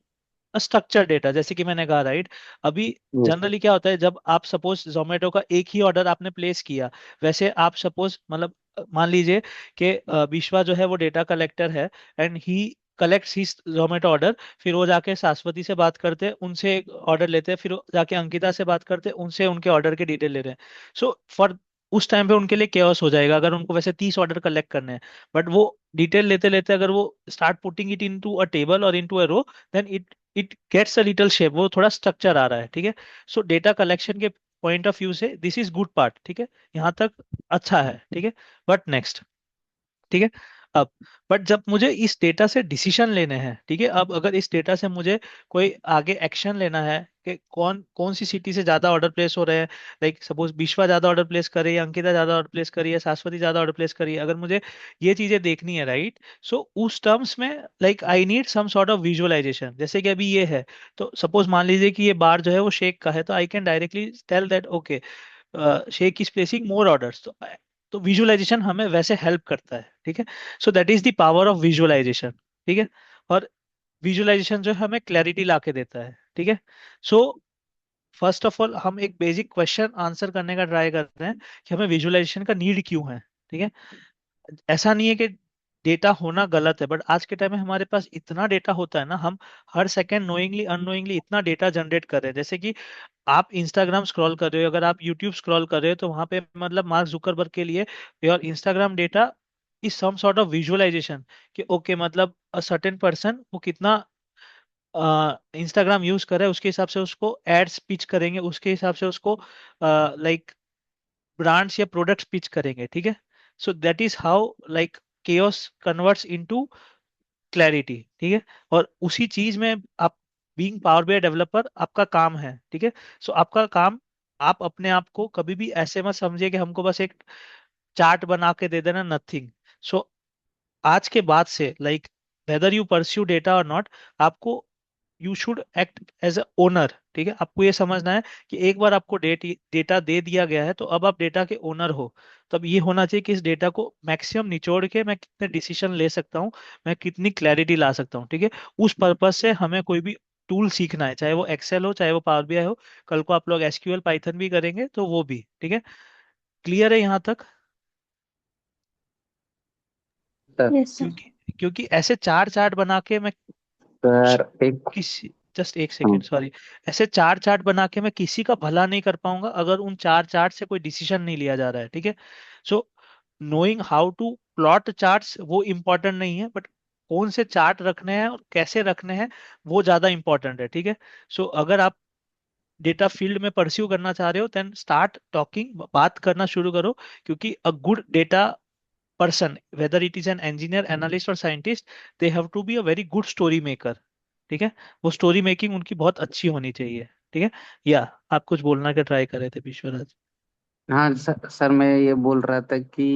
structure data, जैसे कि मैंने कहा, राइट। अभी जनरली क्या होता है, जब आप सपोज जोमेटो का एक ही ऑर्डर आपने प्लेस किया, वैसे आप सपोज मतलब मान लीजिए कि विश्वा जो है वो डेटा कलेक्टर है, and he collects his Zomato order, फिर वो जाके शाश्वती से बात करते हैं, उनसे ऑर्डर लेते हैं, फिर वो जाके अंकिता से बात करते हैं, उनसे उनके ऑर्डर के डिटेल ले रहे हैं। सो फॉर उस टाइम पे उनके लिए केओस हो जाएगा, अगर उनको वैसे 30 ऑर्डर कलेक्ट करने हैं। बट वो डिटेल लेते लेते अगर वो start putting it into a table और into a row, then it gets a little shape, वो थोड़ा स्ट्रक्चर आ रहा है, ठीक है। सो डेटा कलेक्शन के पॉइंट ऑफ व्यू से दिस इज गुड पार्ट, ठीक है, यहाँ तक अच्छा है, ठीक है। बट नेक्स्ट, ठीक है। अब बट जब मुझे इस डेटा से डिसीजन लेने हैं, ठीक है, अब अगर इस डेटा से मुझे कोई आगे एक्शन लेना है कि कौन कौन सी सिटी से ज्यादा ऑर्डर प्लेस हो रहे हैं, लाइक सपोज विश्वा ज्यादा ऑर्डर प्लेस करे या अंकिता ज्यादा ऑर्डर प्लेस करी या शाश्वती ज्यादा ऑर्डर प्लेस करी, अगर मुझे ये चीजें देखनी है, राइट। सो उस टर्म्स में like I need some sort of visualisation, जैसे कि अभी ये है, तो सपोज मान लीजिए कि ये बार जो है वो शेक का है, तो I can directly tell that okay Shaikh is placing more orders. तो विजुअलाइजेशन हमें वैसे हेल्प करता है, ठीक है। So that is the power of visualisation, ठीक है। और विजुअलाइजेशन जो है हमें क्लैरिटी ला के देता है, ठीक है। सो फर्स्ट ऑफ ऑल हम एक बेसिक क्वेश्चन आंसर करने का ट्राई करते हैं कि हमें विजुअलाइजेशन का नीड क्यों है, ठीक है। ऐसा नहीं है कि डेटा होना गलत है, बट आज के टाइम में हमारे पास इतना डेटा होता है ना, हम हर सेकंड नोइंगली अननोइंगली इतना डेटा जनरेट कर रहे हैं। जैसे कि आप इंस्टाग्राम स्क्रॉल कर रहे हो, अगर आप यूट्यूब स्क्रॉल कर रहे हो, तो वहां पे मतलब मार्क जुकरबर्ग के लिए your Instagram data is some sort of visualisation कि ओके मतलब अ सर्टेन पर्सन वो कितना इंस्टाग्राम यूज कर रहा है, उसके हिसाब से उसको एड्स पिच करेंगे, उसके हिसाब से उसको लाइक ब्रांड्स या प्रोडक्ट्स पिच करेंगे, ठीक है। So that is how like chaos converts into clarity, ठीक है। और उसी चीज में आप बीइंग पावर बीआई डेवलपर आपका काम है, ठीक है। सो आपका काम, आप अपने आप को कभी भी ऐसे मत समझिए कि हमको बस एक चार्ट बना के दे देना, नथिंग। सो आज के बाद से like whether you pursue data और नॉट, आपको you should act as a owner, ठीक है। आपको ये समझना है कि एक बार आपको डेटा दे दिया गया है तो अब आप डेटा के ओनर हो। तब ये होना चाहिए कि इस डेटा को मैक्सिमम निचोड़ के मैं कितने डिसीजन ले सकता हूँ, मैं कितनी क्लैरिटी ला सकता हूँ, ठीक है। उस पर्पज से हमें कोई भी टूल सीखना है, चाहे वो एक्सेल हो चाहे वो पावर बीआई हो। कल को आप लोग एसक्यूएल पाइथन भी करेंगे तो वो भी, ठीक है। क्लियर है यहाँ तक? Sir yes sir. क्योंकि क्योंकि ऐसे चार चार्ट बना के मैं सर एक किसी, जस्ट एक हाँ, सेकेंड सॉरी, ऐसे चार चार्ट बना के मैं किसी का भला नहीं कर पाऊंगा अगर उन चार चार्ट से कोई डिसीजन नहीं लिया जा रहा है, ठीक है। So knowing how to plot charts वो इम्पोर्टेंट नहीं है, बट कौन से चार्ट रखने हैं और कैसे रखने हैं वो ज्यादा इंपॉर्टेंट है, ठीक है। सो अगर आप डेटा फील्ड में परस्यू करना चाह रहे हो देन स्टार्ट टॉकिंग, बात करना शुरू करो। क्योंकि a good data person, whether it is an engineer, analyst or scientist, they have to be a very good story maker, ठीक है। वो स्टोरी मेकिंग उनकी बहुत अच्छी होनी चाहिए, ठीक है। या आप कुछ बोलना के ट्राई कर रहे थे विश्वराज? हाँ सर मैं ये बोल रहा था कि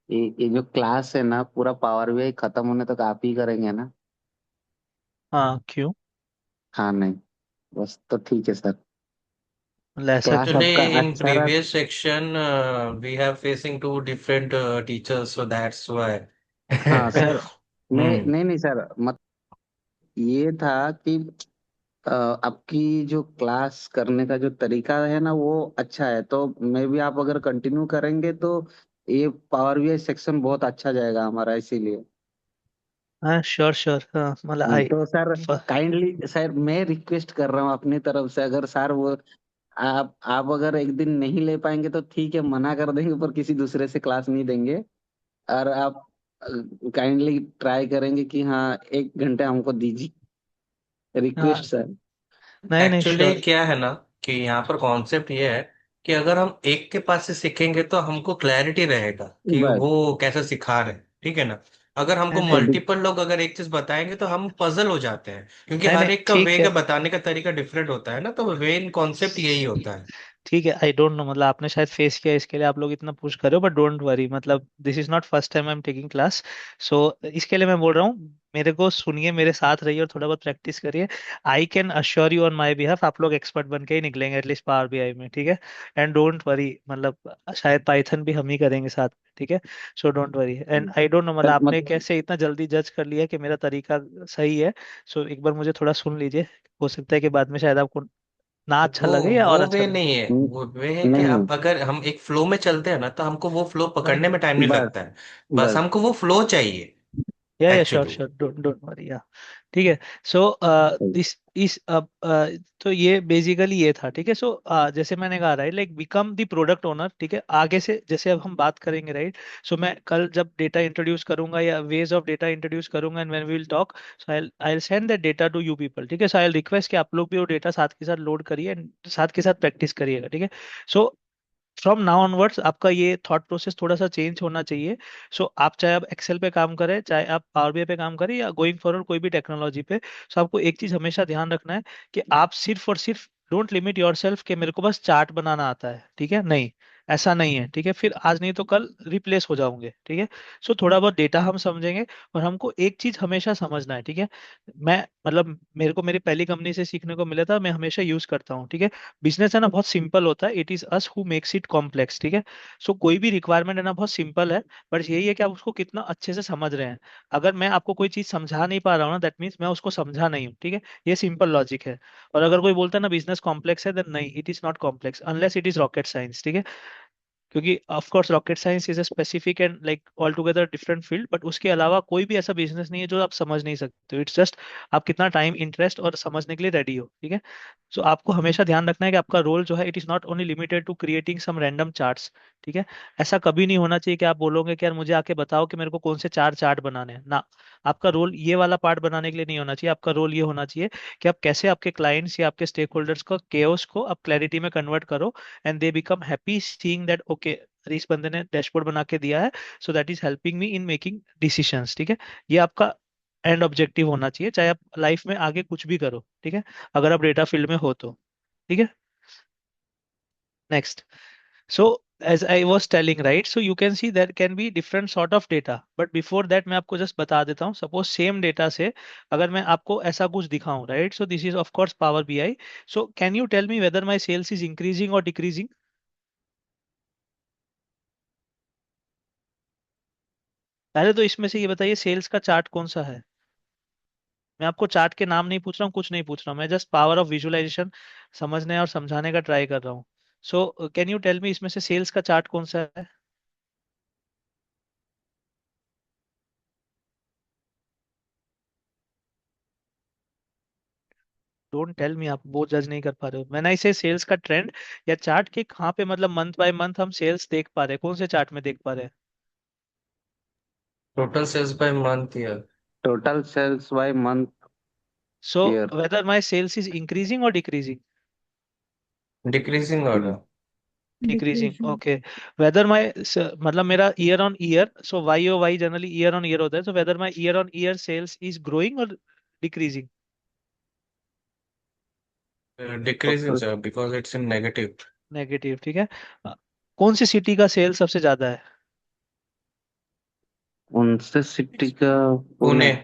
ये जो क्लास है ना पूरा पावर बीआई खत्म होने तक आप ही करेंगे ना? हाँ, क्यों? हाँ नहीं, बस तो ठीक है सर। मतलब ऐसा क्लास क्यों? Actually, आपका in अच्छा रहा। previous section, we have facing two different teachers, so that's why. हाँ सर, मैं Hmm. नहीं नहीं सर, मत ये था कि आपकी जो क्लास करने का जो तरीका है ना वो अच्छा है, तो मे भी आप अगर कंटिन्यू करेंगे तो ये पावर बीआई सेक्शन बहुत अच्छा जाएगा हमारा, इसीलिए। हाँ श्योर श्योर, हाँ मतलब आई तो सर काइंडली सर मैं रिक्वेस्ट कर रहा हूँ अपनी तरफ से, अगर सर वो आप अगर एक दिन नहीं ले पाएंगे तो ठीक है, मना कर देंगे, पर किसी दूसरे से क्लास नहीं देंगे। और आप काइंडली ट्राई करेंगे कि हाँ 1 घंटे हमको दीजिए, रिक्वेस्ट हाँ, सर। नहीं नहीं एक्चुअली श्योर। क्या है ना कि यहाँ पर कॉन्सेप्ट ये है कि अगर हम एक के पास से सीखेंगे तो हमको क्लैरिटी रहेगा कि बस वो कैसा सिखा रहे हैं, ठीक है ना। अगर हमको नहीं नहीं तो मल्टीपल लोग अगर एक चीज बताएंगे तो हम पजल हो जाते हैं, क्योंकि नहीं हर नहीं एक का ठीक वे का है, बताने का तरीका डिफरेंट होता है ना, तो मेन कॉन्सेप्ट यही होता है। ठीक है। आई डोंट नो, मतलब आपने शायद फेस किया, इसके लिए आप लोग इतना पुश कर रहे हो, बट डोंट वरी, मतलब this is not first time I am taking class. So इसके लिए मैं बोल रहा हूँ, मेरे को सुनिए, मेरे साथ रहिए और थोड़ा बहुत प्रैक्टिस करिए। आई can assure you on my behalf, आप लोग एक्सपर्ट बन के ही निकलेंगे एटलीस्ट पावर बीआई में, ठीक है। एंड डोंट वरी, मतलब शायद पाइथन भी हम ही करेंगे साथ में, ठीक है। So don't worry. And I don't know, मतलब सर आपने मत कैसे इतना जल्दी जज कर लिया कि मेरा तरीका सही है। सो एक बार मुझे थोड़ा सुन लीजिए, हो सकता है कि बाद में शायद आपको ना अच्छा वो लगे या और वो अच्छा वे लगे। नहीं है, वो वे है कि नहीं नहीं, अब अगर हम एक फ्लो में चलते हैं ना तो हमको वो फ्लो पकड़ने में टाइम नहीं बस लगता है। बस बस हमको वो फ्लो चाहिए या sure actually. Sure, don't don't worry, या ठीक है। सो दिस इस अब तो ये बेसिकली ये था, ठीक है। सो जैसे मैंने कहा right, like become the product owner, ठीक है। आगे से जैसे अब हम बात करेंगे राइट, सो मैं कल जब डेटा इंट्रोड्यूस करूंगा या वेज ऑफ डेटा इंट्रोड्यूस करूंगा and when we will talk, so I will send that data to you people, ठीक है। सो आई विल रिक्वेस्ट कि आप लोग भी वो डेटा साथ के साथ लोड करिए एंड साथ के साथ प्रैक्टिस करिएगा, ठीक है। सो फ्रॉम नाउ ऑनवर्ड्स आपका ये थॉट प्रोसेस थोड़ा सा चेंज होना चाहिए। सो आप चाहे आप एक्सेल पे काम करें, चाहे आप पावर बीआई पे काम करें, या गोइंग फॉरवर्ड कोई भी टेक्नोलॉजी पे, सो आपको एक चीज हमेशा ध्यान रखना है कि आप सिर्फ और सिर्फ डोंट लिमिट योर सेल्फ कि मेरे को बस चार्ट बनाना आता है, ठीक है। नहीं, ऐसा नहीं है, ठीक है। फिर आज नहीं तो कल रिप्लेस हो जाओगे, ठीक है। सो थोड़ा बहुत डेटा हम समझेंगे, और हमको एक चीज हमेशा समझना है, ठीक है। मैं मतलब मेरे को मेरी पहली कंपनी से सीखने को मिला था, मैं हमेशा यूज करता हूँ, ठीक है। बिजनेस है ना बहुत सिंपल होता है, it is us who makes it complex, ठीक है। सो कोई भी रिक्वायरमेंट है ना बहुत सिंपल है, बट यही है कि आप उसको कितना अच्छे से समझ रहे हैं। अगर मैं आपको कोई चीज समझा नहीं पा रहा हूँ ना, दैट मीन्स मैं उसको समझा नहीं हूँ, ठीक है। ये सिंपल लॉजिक है। और अगर कोई बोलता है ना बिजनेस कॉम्प्लेक्स है, देन नहीं, it is not complex unless it is rocket science, ठीक है। क्योंकि of course rocket science is a specific and like all together different field, but उसके अलावा कोई भी ऐसा बिजनेस नहीं है जो आप समझ नहीं सकते हो। इट्स जस्ट आप कितना टाइम, इंटरेस्ट और समझने के लिए रेडी हो, ठीक है। सो आपको हमेशा ध्यान रखना है कि आपका रोल जो है it is not only limited to creating some random charts, ठीक है। ऐसा कभी नहीं होना चाहिए कि आप बोलोगे कि यार मुझे आके बताओ कि मेरे को कौन से चार चार्ट बनाने हैं ना। आपका रोल ये वाला पार्ट बनाने के लिए नहीं होना चाहिए। आपका रोल ये होना चाहिए कि आप कैसे आपके क्लाइंट्स या आपके स्टेक होल्डर्स को केओस को आप क्लैरिटी में कन्वर्ट करो, and they become happy seeing that okay, अरे इस बंदे ने डैशबोर्ड बना के दिया है, so that is helping me in making decisions, ठीक है। ये आपका एंड ऑब्जेक्टिव होना चाहिए, चाहे आप लाइफ में आगे कुछ भी करो, ठीक है, अगर आप डेटा फील्ड में हो तो, ठीक है। Next, so as I was telling, right, so you can see there can be different sort of data, but before that मैं आपको just बता देता हूँ। suppose same data से अगर मैं आपको ऐसा कुछ दिखाऊं, right, so this is of course Power BI, so can you tell me whether my sales is increasing or decreasing? पहले तो इसमें से ये बताइए सेल्स का चार्ट कौन सा है। मैं आपको चार्ट के नाम नहीं पूछ रहा हूँ, कुछ नहीं पूछ रहा हूँ, मैं जस्ट पावर ऑफ विजुअलाइजेशन समझने और समझाने का ट्राई कर रहा हूँ। So can you tell me इसमें से सेल्स का चार्ट कौन सा है। डोंट टेल मी, आप वो जज नहीं कर पा रहे हो। मैंने इसे सेल्स का ट्रेंड या चार्ट के कहाँ पे, मतलब मंथ बाय मंथ हम सेल्स देख पा रहे हैं, कौन से चार्ट में देख पा रहे हैं। Total sales by month year. Total sales by month so year. Weather my sales is increasing और decreasing. Decreasing order. Decreasing, decreasing. Okay. Weather my, मतलब मेरा year on year, so Y O Y generally year on year होता है, so whether my year on year sales is growing और decreasing. Decreasing sir, because it's in negative. Negative, ठीक है। कौन सी सिटी का सेल सबसे ज्यादा है। उनसे सिटी का पुणे। पुणे।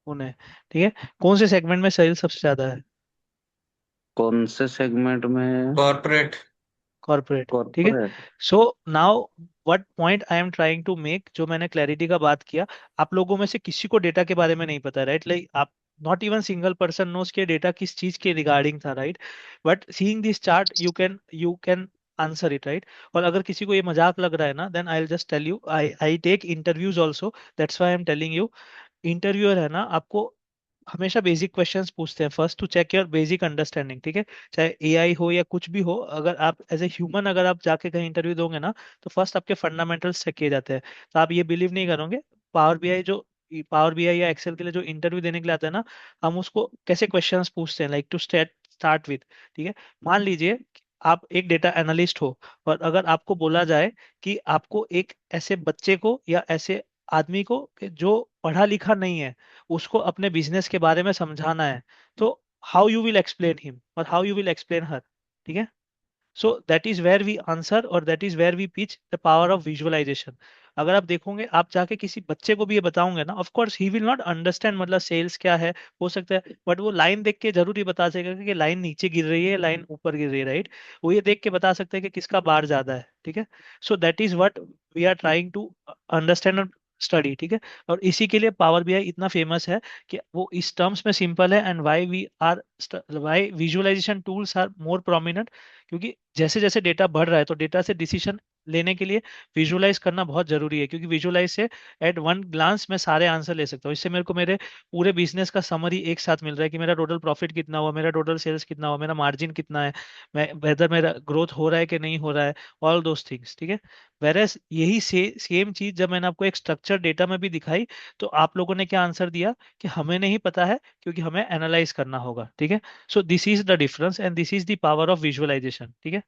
पुणे, ठीक है। कौन से सेगमेंट में सेल सबसे ज्यादा है। कौन से सेगमेंट में? कॉर्पोरेट। कॉर्पोरेट, ठीक है। Corporate. So now what point I am trying to make, जो मैंने क्लैरिटी का बात किया, आप लोगों में से किसी को डेटा के बारे में नहीं पता, राइट, लाइक आप not even single person knows के डेटा किस चीज के रिगार्डिंग था, right, but seeing this chart you can answer it, right. और अगर किसी को ये मजाक लग रहा है ना, then I will just tell you, I take interviews also, that's why I am telling you. Interviewer है ना, आपको हमेशा बेसिक क्वेश्चंस पूछते हैं first to check your basic understanding, ठीक है। चाहे एआई हो या कुछ भी हो, अगर आप एज ए ह्यूमन अगर आप जाके कहीं इंटरव्यू दोगे ना, तो फर्स्ट आपके फंडामेंटल्स चेक किए जाते हैं। तो आप ये बिलीव नहीं करोगे, पावर बीआई या एक्सेल के लिए जो इंटरव्यू देने के लिए आता है ना, हम उसको कैसे क्वेश्चंस पूछते हैं, लाइक टू स्टार्ट विथ, ठीक है। मान लीजिए कि आप एक डेटा एनालिस्ट हो, और अगर आपको बोला जाए कि आपको एक ऐसे बच्चे को या ऐसे आदमी को कि जो पढ़ा लिखा नहीं है, उसको अपने बिजनेस के बारे में समझाना है, तो how you will explain him और how you will explain her, ठीक है। So that is where we answer और that is where we pitch the power of visualisation. अगर आप देखोगे, आप जाके किसी बच्चे को भी ये बताओगे ना, of course he will not understand मतलब सेल्स क्या है, हो सकता है, बट वो लाइन देख के जरूर ये बता सकेगा कि लाइन नीचे गिर रही है, लाइन ऊपर गिर रही है, राइट। वो ये देख के बता सकता है कि किसका बार ज्यादा है, ठीक है। So that is what we are trying to understand और स्टडी, ठीक है। और इसी के लिए पावर बीआई इतना फेमस है कि वो इस टर्म्स में सिंपल है, and why visualization tools are more prominent, क्योंकि जैसे जैसे डेटा बढ़ रहा है, तो डेटा से डिसीजन लेने के लिए विजुअलाइज करना बहुत जरूरी है, क्योंकि विजुअलाइज से एट वन ग्लांस मैं सारे आंसर ले सकता हूँ। इससे मेरे को मेरे पूरे बिजनेस का समरी एक साथ मिल रहा है कि मेरा टोटल प्रॉफिट कितना हुआ, मेरा टोटल सेल्स कितना हुआ, मेरा मार्जिन कितना है, मैं वेदर मेरा ग्रोथ हो रहा है कि नहीं हो रहा है, ऑल दोस थिंग्स, ठीक है। वेरएस यही सेम चीज जब मैंने आपको एक स्ट्रक्चर डेटा में भी दिखाई, तो आप लोगों ने क्या आंसर दिया कि हमें नहीं पता है, क्योंकि हमें एनालाइज करना होगा, ठीक है। So this is the difference and this is the power of visualisation, ठीक है।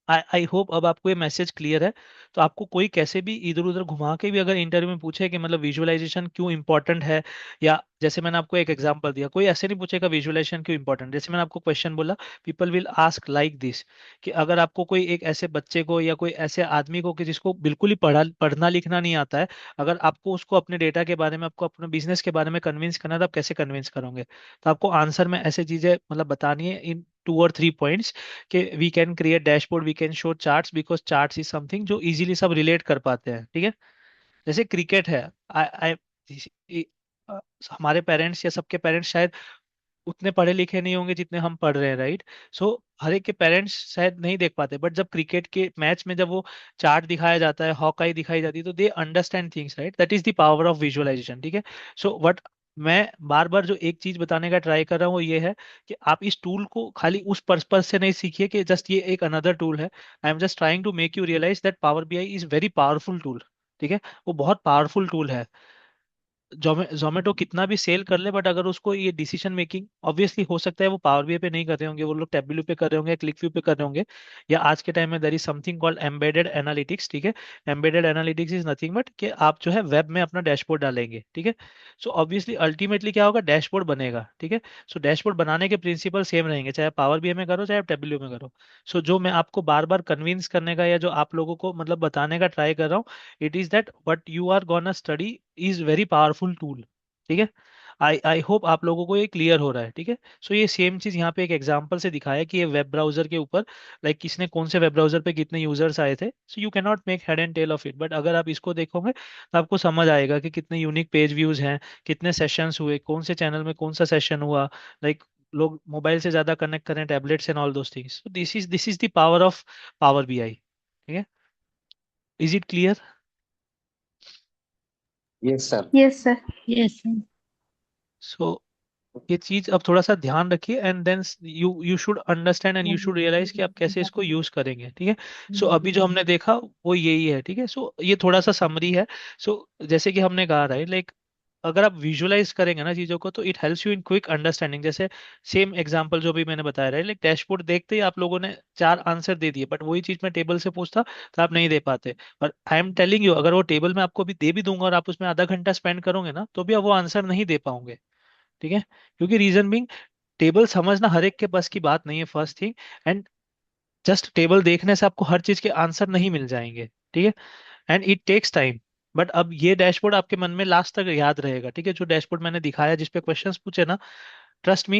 आई होप अब आपको ये मैसेज क्लियर है। तो आपको कोई कैसे भी इधर उधर घुमा के भी अगर इंटरव्यू में पूछे कि मतलब विजुअलाइजेशन क्यों इंपॉर्टेंट है, या जैसे मैंने आपको एक एग्जांपल दिया, कोई ऐसे नहीं पूछेगा विजुअलाइजेशन क्यों इंपॉर्टेंट, जैसे मैंने आपको क्वेश्चन बोला, people will ask like this, कि अगर आपको कोई एक ऐसे बच्चे को या कोई ऐसे आदमी को कि जिसको बिल्कुल ही पढ़ना लिखना नहीं आता है, अगर आपको उसको अपने डेटा के बारे में, आपको अपने बिजनेस के बारे में कन्विंस करना है, तो आप कैसे कन्विंस करोगे। तो आपको आंसर में ऐसे चीजें मतलब बतानी है इन 2 और 3 पॉइंट्स, कि we can create dashboard, we can show charts, because charts is something जो इजीली सब रिलेट कर पाते हैं, ठीक है। जैसे क्रिकेट है, आई आई हमारे पेरेंट्स या सबके पेरेंट्स शायद उतने पढ़े लिखे नहीं होंगे जितने हम पढ़ रहे हैं, राइट? सो हर एक के पेरेंट्स शायद नहीं देख पाते, बट जब क्रिकेट के मैच में जब वो चार्ट दिखाया जाता है, हॉकाई दिखाई जाती है, तो they understand things, right? That is the power of visualisation, ठीक है? सो व्हाट मैं बार बार जो एक चीज बताने का ट्राई कर रहा हूँ वो ये है कि आप इस टूल को खाली उस पर्पस से नहीं सीखिए कि जस्ट ये एक अनदर टूल है। I am just trying to make you realize that Power BI is very powerful tool, ठीक है? वो बहुत पावरफुल टूल है। जोमेटो कितना भी सेल कर ले, बट अगर उसको ये डिसीजन मेकिंग, ऑब्वियसली हो सकता है वो पावर बीआई पे नहीं कर रहे होंगे, वो लोग टेबल्यू पे कर रहे होंगे, क्लिक व्यू पे कर रहे होंगे, या आज के टाइम में there is something called embedded analytics, ठीक है? Embedded analytics is nothing but कि आप जो है वेब में अपना डैशबोर्ड डालेंगे, ठीक है? सो ऑब्वियसली अल्टीमेटली क्या होगा, डैशबोर्ड बनेगा, ठीक है? सो डैशबोर्ड बनाने के प्रिंसिपल सेम रहेंगे, चाहे आप पावर बीआई में करो चाहे आप टेबल्यू में करो। सो जो मैं आपको बार बार कन्विंस करने का या जो आप लोगों को मतलब बताने का ट्राई कर रहा हूँ, it is that what you are gonna study is very powerful tool, ठीक है? आई होप आप लोगों को ये क्लियर हो रहा है, ठीक है? सो ये सेम चीज यहाँ पे एक एग्जांपल से दिखाया कि ये वेब ब्राउजर के ऊपर, लाइक किसने कौन से वेब ब्राउजर पे कितने यूजर्स आए थे। So you can not make head and tail of it, but अगर आप इसको देखोगे तो आपको समझ आएगा कि कितने यूनिक पेज व्यूज हैं, कितने सेशंस हुए, कौन से चैनल में कौन सा सेशन हुआ, लाइक लोग मोबाइल से ज्यादा कनेक्ट करें, tablets and all those things. This is the power of Power BI, ठीक है? Is it clear? Yes sir. Yes sir. Yes, sir. So ये चीज अब थोड़ा सा ध्यान रखिए, and then you you should understand and you should realize कि आप कैसे इसको यूज करेंगे, ठीक है? सो अभी जो हमने देखा वो यही है, ठीक है? सो ये थोड़ा सा समरी है। सो जैसे कि हमने कहा, राइट, लाइक अगर आप विजुलाइज करेंगे ना चीजों को, तो it helps you in quick understanding. जैसे सेम एग्जांपल जो भी मैंने बताया, राइट, लाइक डैशबोर्ड देखते ही आप लोगों ने चार आंसर दे दिए, बट वही चीज मैं टेबल से पूछता तो आप नहीं दे पाते। और आई एम टेलिंग यू, अगर वो टेबल में आपको भी दे भी दूंगा और आप उसमें आधा घंटा स्पेंड करोगे ना, तो भी आप वो आंसर नहीं दे पाओगे, ठीक है? क्योंकि रीजन बिंग, टेबल समझना हर एक के बस की बात नहीं है, first thing. And just table देखने से आपको हर चीज के आंसर नहीं मिल जाएंगे, ठीक है? And it takes time. But अब ये डैशबोर्ड आपके मन में लास्ट तक याद रहेगा, ठीक है? जो डैशबोर्ड मैंने दिखाया जिसपे क्वेश्चंस पूछे ना, trust me,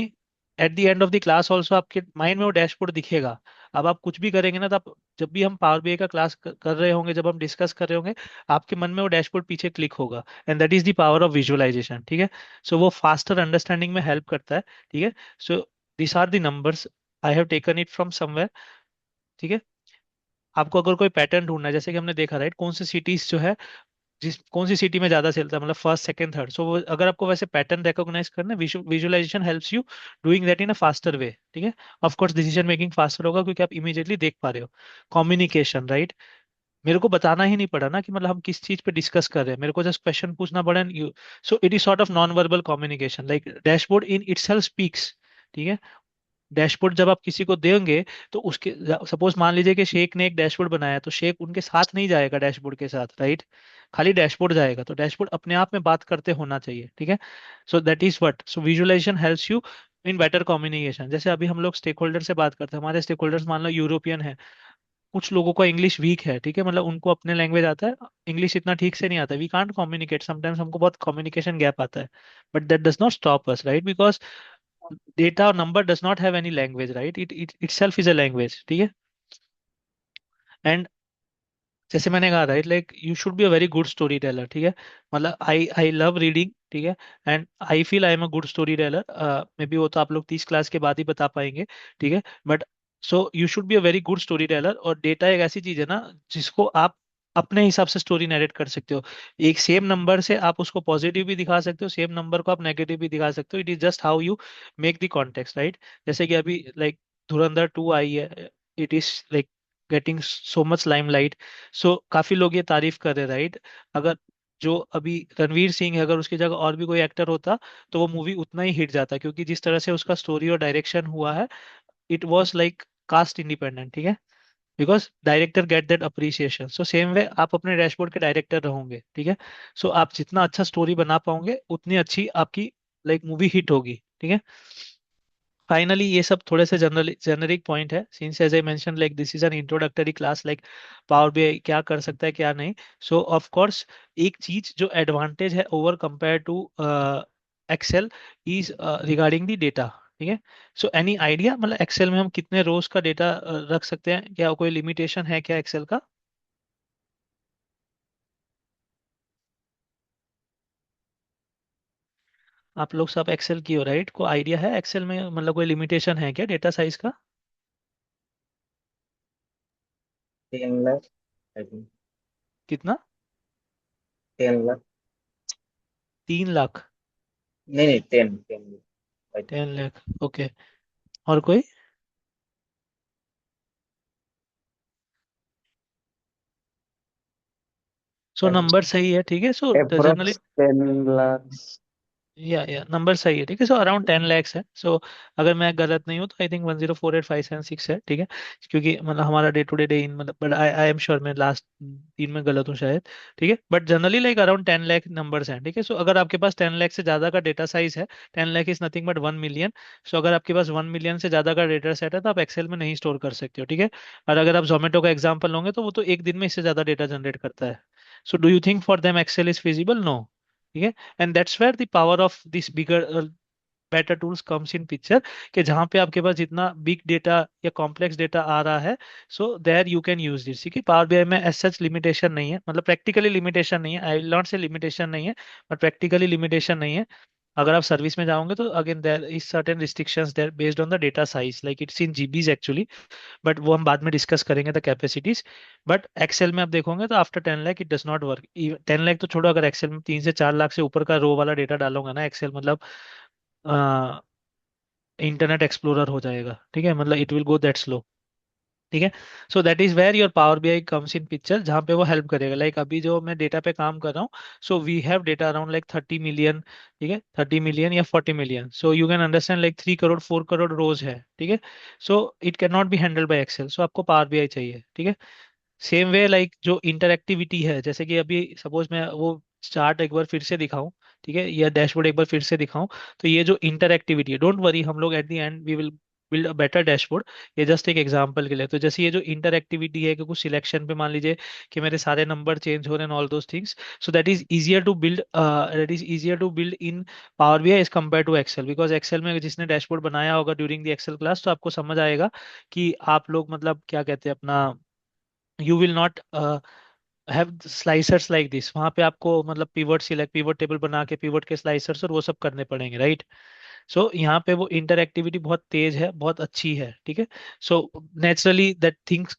eight the end of the class also आपके माइंड में वो डैशबोर्ड दिखेगा। अब आप कुछ भी करेंगे ना, तो आप जब भी हम पावर बीआई का क्लास कर रहे होंगे, जब हम डिस्कस कर रहे होंगे, आपके मन में वो डैशबोर्ड पीछे क्लिक होगा, and that is the power of visualisation, ठीक है? सो वो फास्टर अंडरस्टैंडिंग में हेल्प करता है, ठीक है? So this are the numbers, I have taken it from somewhere, ठीक है? आपको अगर कोई पैटर्न ढूंढना है, जैसे कि हमने देखा, राइट, कौन सी सिटीज जो है, जिस कौन सी सिटी में ज्यादा चलता है, मतलब फर्स्ट सेकंड थर्ड, सो अगर आपको वैसे पैटर्न रिकॉग्नाइज करना है, visualization helps you doing that in a faster way, ठीक है? Of course decision making faster होगा क्योंकि आप इमीडिएटली देख पा रहे हो। कम्युनिकेशन, राइट, मेरे को बताना ही नहीं पड़ा ना कि मतलब हम किस चीज पे डिस्कस कर रहे हैं, मेरे को जस्ट क्वेश्चन पूछना पड़ा, you, so it is sort of non verbal communication, like dashboard in itself speaks, ठीक है? डैशबोर्ड जब आप किसी को देंगे, तो उसके, सपोज मान लीजिए कि शेख ने एक डैशबोर्ड बनाया, तो शेख उनके साथ नहीं जाएगा डैशबोर्ड के साथ, राइट? खाली डैशबोर्ड जाएगा, तो डैशबोर्ड अपने आप में बात करते होना चाहिए, ठीक है? So that is what, so visualization helps you in better communication. जैसे अभी हम लोग स्टेक होल्डर से बात करते हैं, हमारे स्टेक होल्डर्स मान लो यूरोपियन है, कुछ लोगों का इंग्लिश वीक है, ठीक है? मतलब उनको अपने लैंग्वेज आता है, इंग्लिश इतना ठीक से नहीं आता, वी कांट कम्युनिकेट, समटाइम्स हमको बहुत कम्युनिकेशन गैप आता है। But that does not stop us, right? Because data or number does not have any language, right? It itself is a language, ठीक है? एंड जैसे मैंने कहा, right, like you should be a very good story teller, ठीक है? मतलब आई लव रीडिंग, ठीक है? And I feel I am a good story teller. May be वो तो आप लोग 30 क्लास के बाद ही बता पाएंगे, ठीक है? But so you should be a very good story teller, और डेटा एक ऐसी चीज है ना जिसको आप अपने हिसाब से स्टोरी नरेट कर सकते हो। एक सेम नंबर से आप उसको पॉजिटिव भी दिखा सकते हो, सेम नंबर को आप नेगेटिव भी दिखा सकते हो। It is just how you make the context, right? जैसे कि अभी लाइक धुरंधर 2 आई है, it is like getting so much limelight. So काफी लोग ये तारीफ कर रहे हैं, राइट? अगर जो अभी रणवीर सिंह है, अगर उसकी जगह और भी कोई एक्टर होता, तो वो मूवी उतना ही हिट जाता, क्योंकि जिस तरह से उसका स्टोरी और डायरेक्शन हुआ है, it was like cost independent, ठीक है? Because director get that appreciation. So same way आप अपने डैशबोर्ड के डायरेक्टर रहोगे, ठीक है? सो आप जितना अच्छा स्टोरी बना पाओगे, उतनी अच्छी आपकी लाइक मूवी हिट होगी, ठीक है? फाइनली ये सब थोड़े से जनरल जेनरिक पॉइंट है, since as I mention, like this is an introductory class, like Power BI क्या कर सकता है क्या नहीं। सो ऑफ कोर्स एक चीज जो एडवांटेज है over compare to Excel is regarding the data, ठीक है? सो एनी आइडिया, मतलब एक्सेल में हम कितने रोज का डेटा रख सकते हैं, क्या कोई लिमिटेशन है क्या एक्सेल का? आप लोग सब एक्सेल की हो राइट? को आइडिया है एक्सेल में मतलब कोई लिमिटेशन है क्या डेटा साइज का? 3 लाख आई थिंक। कितना? 10 लाख। 3 लाख? नहीं नहीं, 10 10 आई थिंक। 10 लाख, ओके। और कोई? सो नंबर सही है, ठीक है। So generally approx 10 lakh. या नंबर सही है, ठीक है। सो अराउंड 10 लैक्स है। सो अगर मैं गलत नहीं हूँ तो आई थिंक 1048576 है, ठीक है। क्योंकि मतलब हमारा डे टू डे इन मतलब, but I I am sure मैं लास्ट 3 में गलत हूँ शायद, ठीक है। But generally like around 10 lakh numbers हैं, ठीक है। सो अगर आपके पास 10 लाख से ज्यादा का डेटा साइज है, 10 lakh is nothing but 1 million. So अगर आपके पास 1 मिलियन से ज्यादा का डेटा सेट है तो आप एक्सेल में नहीं स्टोर कर सकते हो, ठीक है। और अगर आप जोमेटो का एग्जाम्पल लोगे तो वो तो एक दिन में इससे ज्यादा डेटा जनरेट करता है। So do you think for them Excel is feasible? No, ठीक है। And that's where the power of this bigger better tools comes in picture, कि जहाँ पे आपके पास जितना बिग डेटा या कॉम्प्लेक्स डेटा आ रहा है, so there you can use this, ठीक है। पावर बीआई में एज सच लिमिटेशन नहीं है, मतलब प्रैक्टिकली लिमिटेशन नहीं है, I will not say limitation नहीं है, बट प्रैक्टिकली लिमिटेशन नहीं है। अगर आप सर्विस में जाओगे तो again there is certain restrictions there based on the data size, like it's in GBs actually, but वो हम बाद में डिस्कस करेंगे द कैपेसिटीज। बट एक्सेल में आप देखोगे तो after 10 lakh it does not work. 10 lakh तो छोड़ो, अगर एक्सेल में 3 से 4 लाख से ऊपर का रो वाला डेटा डालोगे ना, एक्सेल मतलब इंटरनेट एक्सप्लोरर हो जाएगा, ठीक है। मतलब it will go that slow, ठीक है। So that is where your Power BI comes in picture, जहाँ पे वो हेल्प करेगा। लाइक अभी जो मैं डेटा पे काम कर रहा हूँ, so we have data around like 30 million, ठीक है। 30 मिलियन या 40 million, so you can understand like 3 crore 4 crore रोज है, ठीक है। So it can not be handled by Excel, so आपको पावर बीआई चाहिए, ठीक है। सेम वे लाइक जो इंटरएक्टिविटी है, जैसे कि अभी सपोज मैं वो चार्ट एक बार फिर से दिखाऊं, ठीक है, या डैशबोर्ड एक बार फिर से दिखाऊं, तो ये जो इंटरएक्टिविटी है, डोंट वरी, हम लोग at the end we will build a better dashboard. ये जस्ट एक एग्जांपल के लिए, तो जैसे ये जो इंटरएक्टिविटी है कि कुछ सिलेक्शन पे मान लीजिए कि मेरे सारे नंबर चेंज हो रहे हैं, all those things, so that is easier to build in Power BI as compare to Excel, because Excel में जिसने डैशबोर्ड बनाया होगा ड्यूरिंग द एक्सेल क्लास, तो आपको समझ आएगा कि आप लोग मतलब क्या कहते हैं अपना, you will not have slicers like this. वहां पे आपको मतलब पिवट सिलेक्ट, पिवट टेबल बना के पिवट के स्लाइसर्स और वो सब करने पड़ेंगे, राइट। सो यहाँ पे वो इंटरएक्टिविटी बहुत तेज है, बहुत अच्छी है, ठीक है। So naturally that things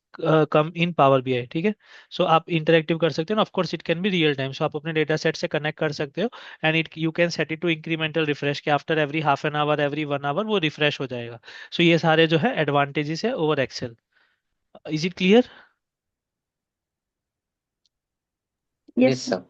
come in Power BI, ठीक है। सो आप इंटरएक्टिव कर सकते हो, of course it can be real time, so आप अपने डेटा सेट से कनेक्ट कर सकते हो, and it you can set it to incremental refresh, कि after every half an hour every 1 hour वो रिफ्रेश हो जाएगा। सो ये सारे जो है एडवांटेजेस है over Excel. Is it clear? Yes. Yes sir.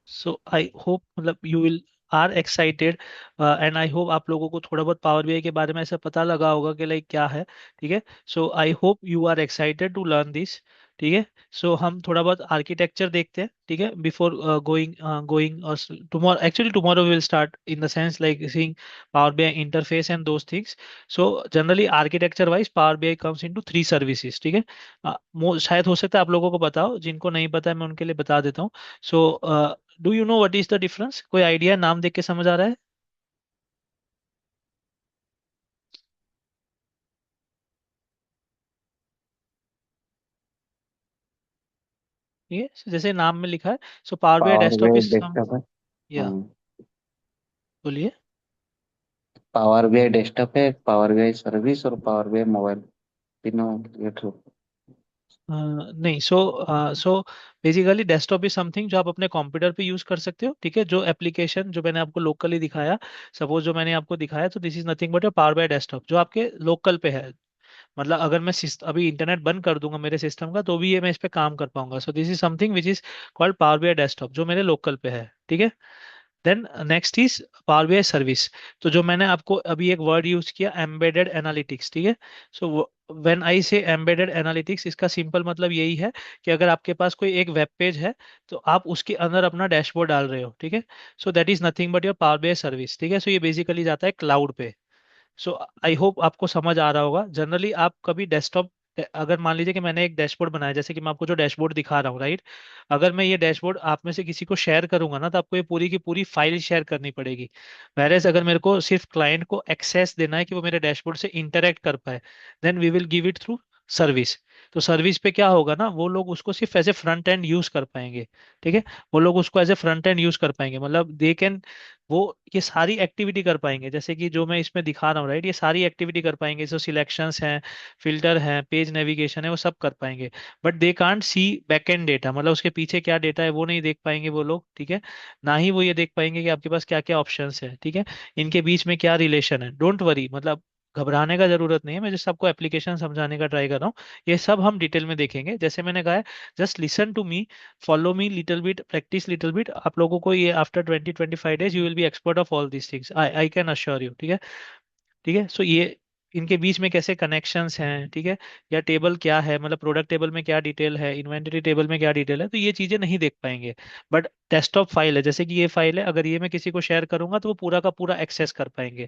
So I hope मतलब you will are excited, and I hope आप लोगों को थोड़ा बहुत पावर बीआई के बारे में ऐसा पता लगा होगा कि लाइक क्या है, ठीक है। So I hope you are excited to learn this, ठीक है। सो हम थोड़ा बहुत आर्किटेक्चर देखते हैं, ठीक है, बिफोर गोइंग गोइंग और tomorrow, actually tomorrow will start in the sense like seeing power BI interface and those things. So generally architecture wise power BI comes into 3 services, ठीक है। शायद हो सकता है आप लोगों को पता हो, जिनको नहीं पता है मैं उनके लिए बता देता हूँ। सो do you know what is the difference? कोई आइडिया, नाम देख के समझ आ रहा है? ठीक है। So, जैसे नाम में लिखा है, so Power BI Power desktop BI is some, desktop है। या हाँ, बोलिए। पावर बीआई डेस्कटॉप है, पावर बीआई सर्विस और पावर बीआई मोबाइल, तीनों ये true। नहीं, so basically desktop is something जो आप अपने कंप्यूटर पे यूज कर सकते हो, ठीक है। जो एप्लीकेशन जो मैंने आपको लोकली दिखाया, सपोज जो मैंने आपको दिखाया, तो this is nothing but your power bye desktop जो आपके लोकल पे है। मतलब अगर मैं अभी इंटरनेट बंद कर दूंगा मेरे सिस्टम का, तो भी ये मैं इस पे काम कर पाऊंगा। So this is something which is called Power BI desktop, जो मेरे लोकल पे है, ठीक है। Then next is Power BI service. तो जो मैंने आपको अभी एक वर्ड यूज किया, एम्बेडेड एनालिटिक्स, ठीक है। सो व्हेन आई से एम्बेडेड एनालिटिक्स, इसका सिंपल मतलब यही है कि अगर आपके पास कोई एक वेब पेज है, तो आप उसके अंदर अपना डैशबोर्ड डाल रहे हो, ठीक है। So that is nothing but your Power BI service, ठीक है। सो ये बेसिकली जाता है क्लाउड पे। सो आई होप आपको समझ आ रहा होगा। जनरली आप कभी डेस्कटॉप, अगर मान लीजिए कि मैंने एक डैशबोर्ड बनाया, जैसे कि मैं आपको जो डैशबोर्ड दिखा रहा हूँ, राइट। अगर मैं ये डैशबोर्ड आप में से किसी को शेयर करूंगा ना, तो आपको ये पूरी की पूरी फाइल शेयर करनी पड़ेगी। whereas अगर मेरे को सिर्फ क्लाइंट को एक्सेस देना है कि वो मेरे डैशबोर्ड से इंटरेक्ट कर पाए, then we will give it through service. तो सर्विस पे क्या होगा ना, वो लोग उसको सिर्फ as a front end use कर पाएंगे। ठीक है, वो लोग उसको as a front end use कर पाएंगे, मतलब दे कैन, वो ये सारी एक्टिविटी कर पाएंगे, जैसे कि जो मैं इसमें दिखा रहा हूँ राइट, ये सारी एक्टिविटी कर पाएंगे, जो सिलेक्शंस हैं, फिल्टर हैं, पेज नेविगेशन है, वो सब कर पाएंगे। But they can't see back and data, मतलब उसके पीछे क्या डेटा है वो नहीं देख पाएंगे वो लोग। ठीक है, ना ही वो ये देख पाएंगे कि आपके पास क्या क्या ऑप्शंस है। ठीक है, इनके बीच में क्या रिलेशन है। डोंट वरी, मतलब घबराने का जरूरत नहीं है, मैं जस्ट आपको एप्लीकेशन समझाने का ट्राई कर रहा हूँ। ये सब हम डिटेल में देखेंगे, जैसे मैंने कहा है, just listen to me, follow me little bit, practice little bit, आप लोगों को ये after 20-25 days you will be expert of all these things, I I can assure you. ठीक है, ठीक है। सो ये इनके बीच में कैसे कनेक्शंस हैं, ठीक है, या टेबल क्या है, मतलब प्रोडक्ट टेबल में क्या डिटेल है, इन्वेंटरी टेबल में क्या डिटेल है, तो ये चीजें नहीं देख पाएंगे। बट डेस्कटॉप फाइल है, जैसे कि ये फाइल है, अगर ये मैं किसी को शेयर करूंगा तो वो पूरा का पूरा एक्सेस कर पाएंगे।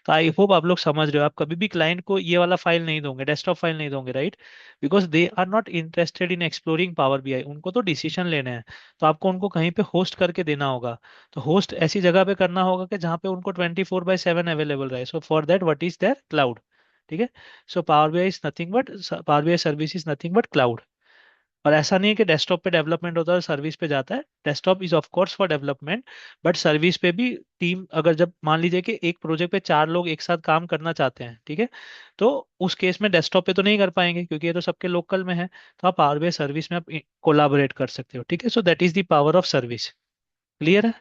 तो आई होप आप लोग समझ रहे हो, आप कभी भी क्लाइंट को ये वाला फाइल नहीं दोगे, डेस्कटॉप फाइल नहीं दोगे, right, because they are not interested in exploring Power BI, उनको तो डिसीजन लेने हैं। तो आपको उनको कहीं पे होस्ट करके देना होगा। तो होस्ट ऐसी जगह पे करना होगा कि जहाँ पे उनको 24/7 अवेलेबल रहे। So for that what is there, cloud. ठीक है, so Power BI is nothing but, Power BI service is nothing but cloud. और ऐसा नहीं है कि डेस्कटॉप पे डेवलपमेंट होता है और सर्विस पे जाता है, desktop is of course for development, but service पे भी टीम, अगर जब मान लीजिए कि एक प्रोजेक्ट पे 4 लोग एक साथ काम करना चाहते हैं, ठीक है, तो उस केस में डेस्कटॉप पे तो नहीं कर पाएंगे क्योंकि ये तो सबके लोकल में है। तो आप पावर बीआई सर्विस में आप कोलाबोरेट कर सकते हो। ठीक है, so that is the power of service. Clear है?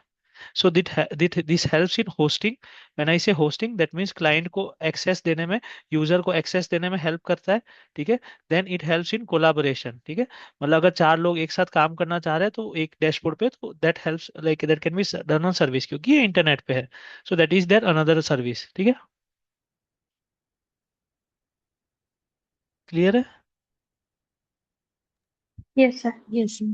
So this helps in hosting. When I say hosting, that means client को एक्सेस देने में, यूजर को एक्सेस देने में हेल्प करता है। ठीक है, then it helps in collaboration. ठीक है, मतलब अगर 4 लोग एक साथ काम करना चाह रहे हैं तो एक डैशबोर्ड पे, तो that helps, like that can be done on service, क्योंकि ये इंटरनेट पे है। So that is there another service. ठीक है, क्लियर है? Yes, sir. Yes, sir.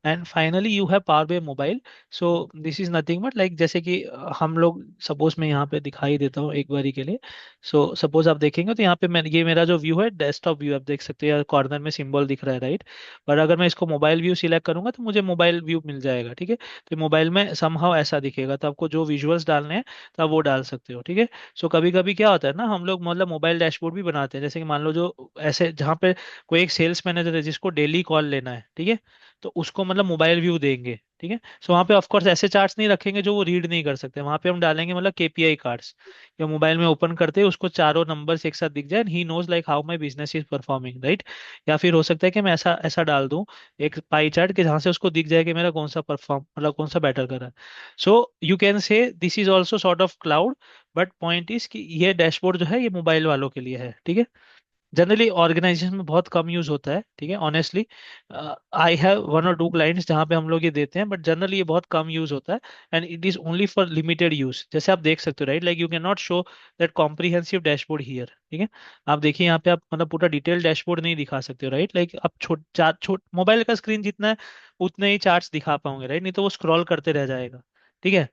And finally you have Power BI mobile. So this is nothing but, like जैसे कि हम लोग, सपोज मैं यहाँ पे दिखाई देता हूँ एक बारी के लिए। सो सपोज आप देखेंगे तो यहाँ पे मैं, ये मेरा जो व्यू है डेस्कटॉप व्यू, आप देख सकते हैं कॉर्नर में सिंबल दिख रहा है, राइट। पर अगर मैं इसको मोबाइल व्यू सिलेक्ट करूंगा तो मुझे मोबाइल व्यू मिल जाएगा। ठीक है, तो मोबाइल में समहाउ ऐसा दिखेगा, तो आपको जो विजुअल्स डालने हैं तो आप वो डाल सकते हो। ठीक है, सो कभी कभी क्या होता है ना, हम लोग मतलब मोबाइल डैशबोर्ड भी बनाते हैं, जैसे कि मान लो जो ऐसे जहाँ पे कोई एक सेल्स मैनेजर है जिसको डेली कॉल लेना है, ठीक है, तो उसको मतलब मोबाइल व्यू देंगे। ठीक है, सो वहाँ पे ऑफ कोर्स ऐसे चार्ट्स नहीं रखेंगे जो वो रीड नहीं कर सकते, वहाँ पे हम डालेंगे मतलब केपीआई कार्ड्स, या मोबाइल में ओपन करते ही उसको चारों नंबर्स एक साथ दिख जाए, he knows like how my business is performing, right. या फिर हो सकता है कि मैं ऐसा ऐसा डाल दूं एक पाई चार्ट के, जहाँ से उसको दिख जाए कि मेरा कौन सा परफॉर्म, मतलब कौन सा बेटर कर रहा है। So you can say this is also sort of cloud, but point is कि ये डैशबोर्ड जो है ये मोबाइल वालों के लिए है। ठीक है, जनरली ऑर्गेनाइजेशन में बहुत कम यूज होता है। ठीक है, ऑनेस्टली आई हैव 1 और 2 क्लाइंट्स जहाँ पे हम लोग ये देते हैं, बट जनरली ये बहुत कम यूज होता है, and it is only for limited use, जैसे आप देख सकते हो, right, like you can not show that comprehensive dashboard here. ठीक है, आप देखिए यहाँ पे आप मतलब पूरा डिटेल डैशबोर्ड नहीं दिखा सकते हो, राइट, लाइक आप छोट मोबाइल का स्क्रीन जितना है उतने ही चार्ट्स दिखा पाओगे, राइट, नहीं तो वो स्क्रॉल करते रह जाएगा। ठीक है,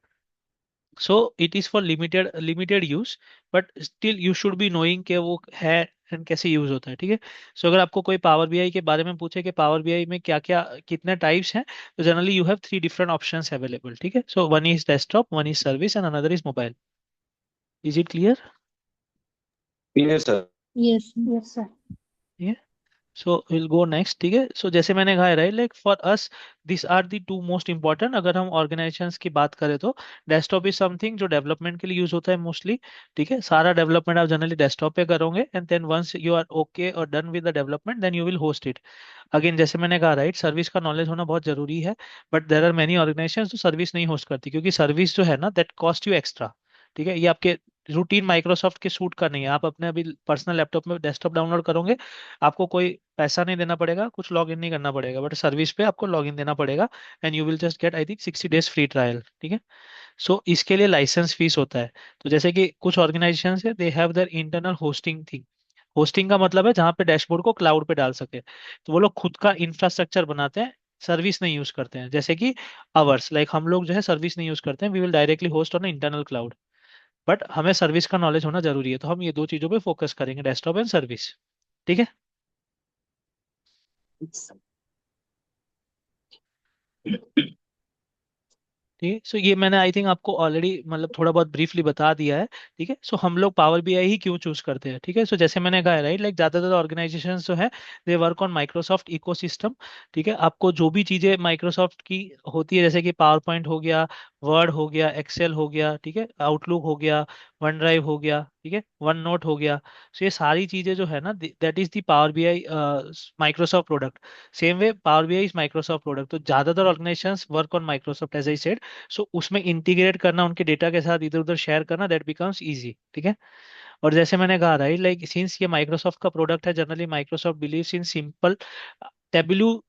so it is for limited use, but still you should be knowing कि वो है एंड कैसे यूज होता है। ठीक है, सो अगर आपको कोई पावर बीआई के बारे में पूछे कि पावर बीआई में क्या क्या कितने टाइप्स हैं, तो generally you have 3 different options available. ठीक है, so one is desktop, one is service and another is mobile. Is it clear? Clear sir. Yes, sir. Yes, sir. So will go next. ठीक है, सो जैसे मैंने कहा, right, like for us this are the 2 most important, अगर हम ऑर्गेनाइजेशंस की बात करें तो डेस्कटॉप इज समथिंग जो डेवलपमेंट के लिए यूज होता है मोस्टली। ठीक है, सारा डेवलपमेंट आप जनरली डेस्कटॉप पे करोगे, and then once you are okay और done with the development, then you will host it. Again जैसे मैंने कहा, राइट, सर्विस का नॉलेज होना बहुत जरूरी है, but there are many organizations जो सर्विस नहीं होस्ट करती, क्योंकि सर्विस जो है ना दैट कॉस्ट यू एक्स्ट्रा। ठीक है, ये आपके रूटीन माइक्रोसॉफ्ट के सूट का नहीं है। आप अपने अभी पर्सनल लैपटॉप में डेस्कटॉप डाउनलोड करोगे, आपको कोई पैसा नहीं देना पड़ेगा, कुछ लॉग इन नहीं करना पड़ेगा, बट सर्विस पे आपको लॉग इन देना पड़ेगा, and you will just get I think 60 days free trial. ठीक है, सो इसके लिए लाइसेंस फीस होता है। तो जैसे कि कुछ ऑर्गेनाइजेशन है, they have their internal hosting thing. Hosting का मतलब है जहाँ पे डैशबोर्ड को क्लाउड पे डाल सके, तो वो लोग खुद का इंफ्रास्ट्रक्चर बनाते हैं, सर्विस नहीं यूज करते हैं, जैसे कि अवर्स, लाइक हम लोग जो है सर्विस नहीं यूज करते हैं, we will directly host on internal cloud. But हमें सर्विस का नॉलेज होना जरूरी है, तो हम ये 2 चीजों पे फोकस करेंगे, डेस्कटॉप एंड सर्विस। ठीक है, ठीक है। सो ये मैंने आई थिंक आपको ऑलरेडी मतलब थोड़ा बहुत ब्रीफली बता दिया है। ठीक है। सो हम लोग पावर बीआई ही क्यों चूज करते हैं। ठीक है। सो जैसे मैंने कहा राइट, लाइक ज्यादातर ऑर्गेनाइजेशन जो है they work on Microsoft ecosystem. ठीक है। आपको जो भी चीजें माइक्रोसॉफ्ट की होती है, जैसे कि पावर पॉइंट हो गया, वर्ड हो गया, एक्सेल हो गया, ठीक है, आउटलुक हो गया, वन ड्राइव हो गया, ठीक है, वन नोट हो गया। सो ये सारी चीजें जो है ना, that is the Power BI Microsoft product. Same way Power BI is Microsoft product. तो ज्यादातर organizations work on Microsoft as I said. So उसमें इंटीग्रेट करना उनके डेटा के साथ इधर उधर शेयर करना, दैट बिकम्स इजी। ठीक है। और जैसे मैंने कहा राइट, लाइक सिंस ये माइक्रोसॉफ्ट का प्रोडक्ट है, generally Microsoft believes in simple. Tableau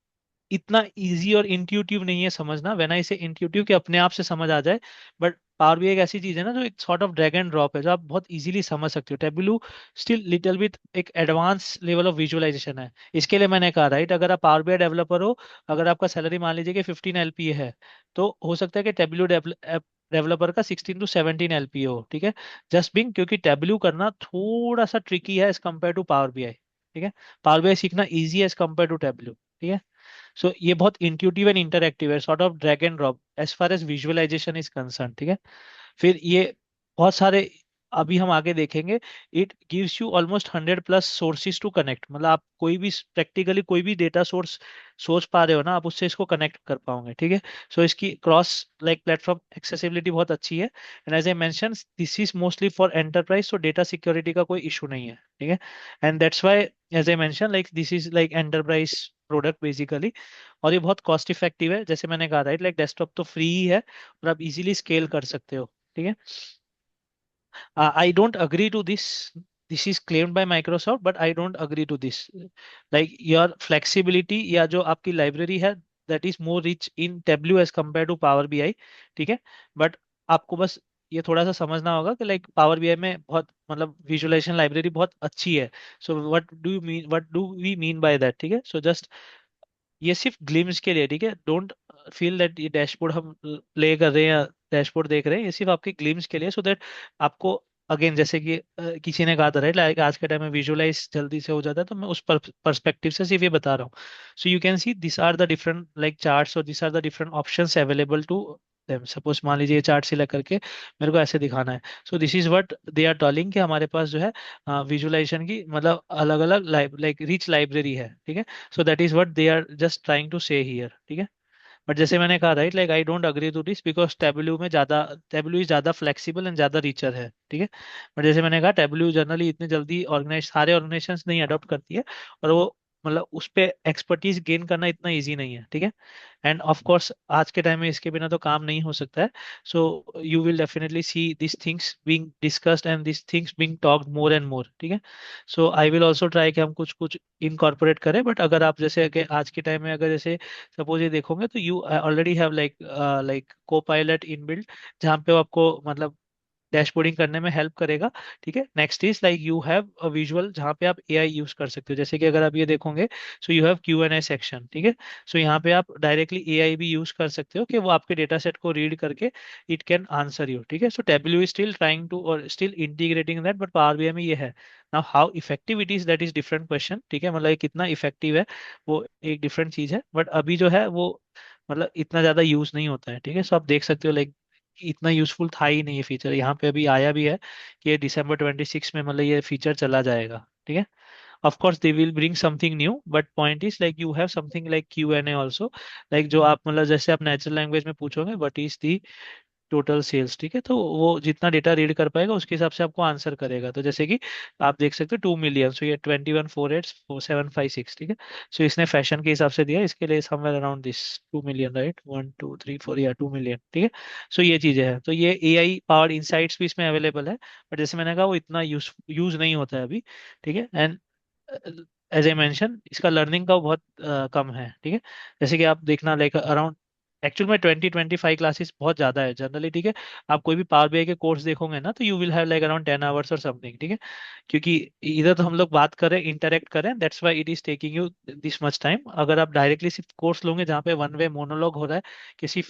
इतना इजी और इंट्यूटिव नहीं है समझना, व्हेन आई से इंट्यूटिव कि अपने आप से समझ आ जाए। बट पावर भी एक ऐसी चीज है ना जो एक sort of drag and drop है, जो आप बहुत इजीली समझ सकते हो। टेबलू स्टिल लिटिल विथ एक एडवांस लेवल ऑफ विजुअलाइजेशन है। इसके लिए मैंने कहा राइट, अगर आप पावर बीआई डेवलपर हो, अगर आपका सैलरी मान लीजिए कि 15 LPA है, तो हो सकता है कि टेबलू डेवलपर का 16 to 17 LPA हो। ठीक है। जस्ट बिंग क्योंकि टेबलू करना थोड़ा सा ट्रिकी है as compare to Power BI. ठीक है। पावर बीआई सीखना इजी है एज कम्पेयर टू टेबलू। ठीक है। सो ये बहुत इंट्यूटिव एंड इंटरएक्टिव है, sort of drag and drop as far as visualization is concern. ठीक है। फिर ये बहुत सारे, अभी हम आगे देखेंगे, it gives you almost 100+ sources to connect. मतलब आप कोई भी प्रैक्टिकली कोई भी डेटा सोर्स सोच पा रहे हो ना, आप उससे इसको कनेक्ट कर पाओगे। ठीक है। सो इसकी क्रॉस लाइक प्लेटफॉर्म एक्सेसिबिलिटी बहुत अच्छी है। And as I mention, this is mostly for enterprise, so data security का कोई इशू नहीं है। ठीक है। And that's why as I mention, like this is like enterprise product basically. और ये बहुत कॉस्ट इफेक्टिव है, जैसे मैंने कहा राइट, लाइक डेस्कटॉप तो फ्री ही है और आप इजीली स्केल कर सकते हो। ठीक है। I don't agree to this. This is claimed by Microsoft, but I don't agree to this. Like your flexibility या जो आपकी लाइब्रेरी है, that is more rich in Tableau as compared to Power BI. ठीक है। बट आपको बस ये थोड़ा सा समझना होगा कि लाइक पावर बीआई में बहुत मतलब विजुअलाइजेशन लाइब्रेरी बहुत अच्छी है। So what do we mean by that. ठीक है। सो जस्ट ये सिर्फ ग्लिम्स के लिए। ठीक है। डोंट फील दैट ये डैशबोर्ड हम प्ले कर रहे हैं या डैशबोर्ड देख रहे हैं, ये सिर्फ आपके ग्लिम्स के लिए, सो दैट आपको अगेन जैसे कि किसी ने कहा था राइट, लाइक आज के टाइम में विजुअलाइज जल्दी से हो जाता है, तो मैं उस पर्सपेक्टिव से सिर्फ ये बता रहा हूँ। So you can see this are the different like charts, और this are the different options available to them. Suppose मान लीजिए ये चार्ट सिलेक्ट करके मेरे को ऐसे दिखाना है। So this is what they are telling कि हमारे पास जो है विजुअलाइजेशन की मतलब अलग अलग लाइक रिच लाइब्रेरी है। ठीक है। So that is what they are just trying to say here. ठीक है। बट जैसे मैंने कहा right, like I don't agree to this because Tableau में ज्यादा, टेबल्यू इज ज्यादा फ्लेक्सिबल एंड ज्यादा रिचर है। ठीक है। बट जैसे मैंने कहा टेबल्यू जनरली इतनी जल्दी ऑर्गेनाइज सारे ऑर्गेनाइजेशन नहीं अडॉप्ट करती है, और वो मतलब उस पे एक्सपर्टीज गेन करना इतना इजी नहीं है। ठीक है। एंड ऑफ कोर्स आज के टाइम में इसके बिना तो काम नहीं हो सकता है। So you will definitely see this things being discussed and this things being talked more and more. ठीक है। So I will also try कि हम कुछ कुछ इनकॉर्पोरेट करें। बट अगर आप जैसे कि आज के टाइम में अगर जैसे सपोज ये देखोगे, तो you already have like like को पायलट इन बिल्ड, जहाँ पे वो आपको मतलब डैशबोर्डिंग करने में हेल्प करेगा। ठीक है। Next is like you have a visual जहाँ पे आप एआई यूज कर सकते हो, जैसे कि अगर आप ये देखोगे, सो यू हैव Q&A सेक्शन। ठीक है। सो यहाँ पे आप डायरेक्टली एआई भी यूज कर सकते हो कि वो आपके डेटा सेट को रीड करके इट कैन आंसर यू। ठीक है। So Tableau is still trying to और still integrating that, but Power BI में ये है। Now how effective it is, that is different question. ठीक है। मतलब ये कितना इफेक्टिव है वो एक डिफरेंट चीज है, बट अभी जो है वो मतलब इतना ज्यादा यूज नहीं होता है। ठीक है। सो आप देख सकते हो लाइक इतना यूजफुल था ही नहीं ये फीचर, यहाँ पे अभी आया भी है कि ये December 26 में मतलब ये फीचर चला जाएगा। ठीक है। Of course they will bring something new, but point is like you have something like Q&A also, like जो आप मतलब जैसे आप नेचुरल लैंग्वेज में पूछोगे what is the total sales. ठीक है। तो वो जितना डेटा रीड कर पाएगा उसके हिसाब से आपको आंसर करेगा। तो जैसे कि आप देख सकते हो 2 मिलियन, सो ये 21484756। ठीक है। सो इसने फैशन के हिसाब से दिया, इसके लिए somewhere around this 2 million, right, 1 2 3 4 या 2 मिलियन। ठीक है। सो ये चीजें हैं, तो ये एआई पावर्ड इनसाइट्स भी इसमें अवेलेबल है। बट जैसे मैंने कहा वो इतना यूज नहीं होता है अभी। ठीक है। एंड एज ए मेंशन इसका लर्निंग का बहुत कम है। ठीक है। जैसे कि आप देखना लाइक अराउंड एक्चुअल में 20 25 क्लासेस बहुत ज्यादा है जनरली। ठीक है। आप कोई भी पावर बीआई के कोर्स देखोगे ना, तो you will have like around 10 hours और समथिंग। ठीक है। क्योंकि इधर तो हम लोग बात करें इंटरेक्ट करें, that's why it is taking you this much time. अगर आप डायरेक्टली सिर्फ कोर्स लोगे जहाँ पे वन वे मोनोलॉग हो रहा है, किसी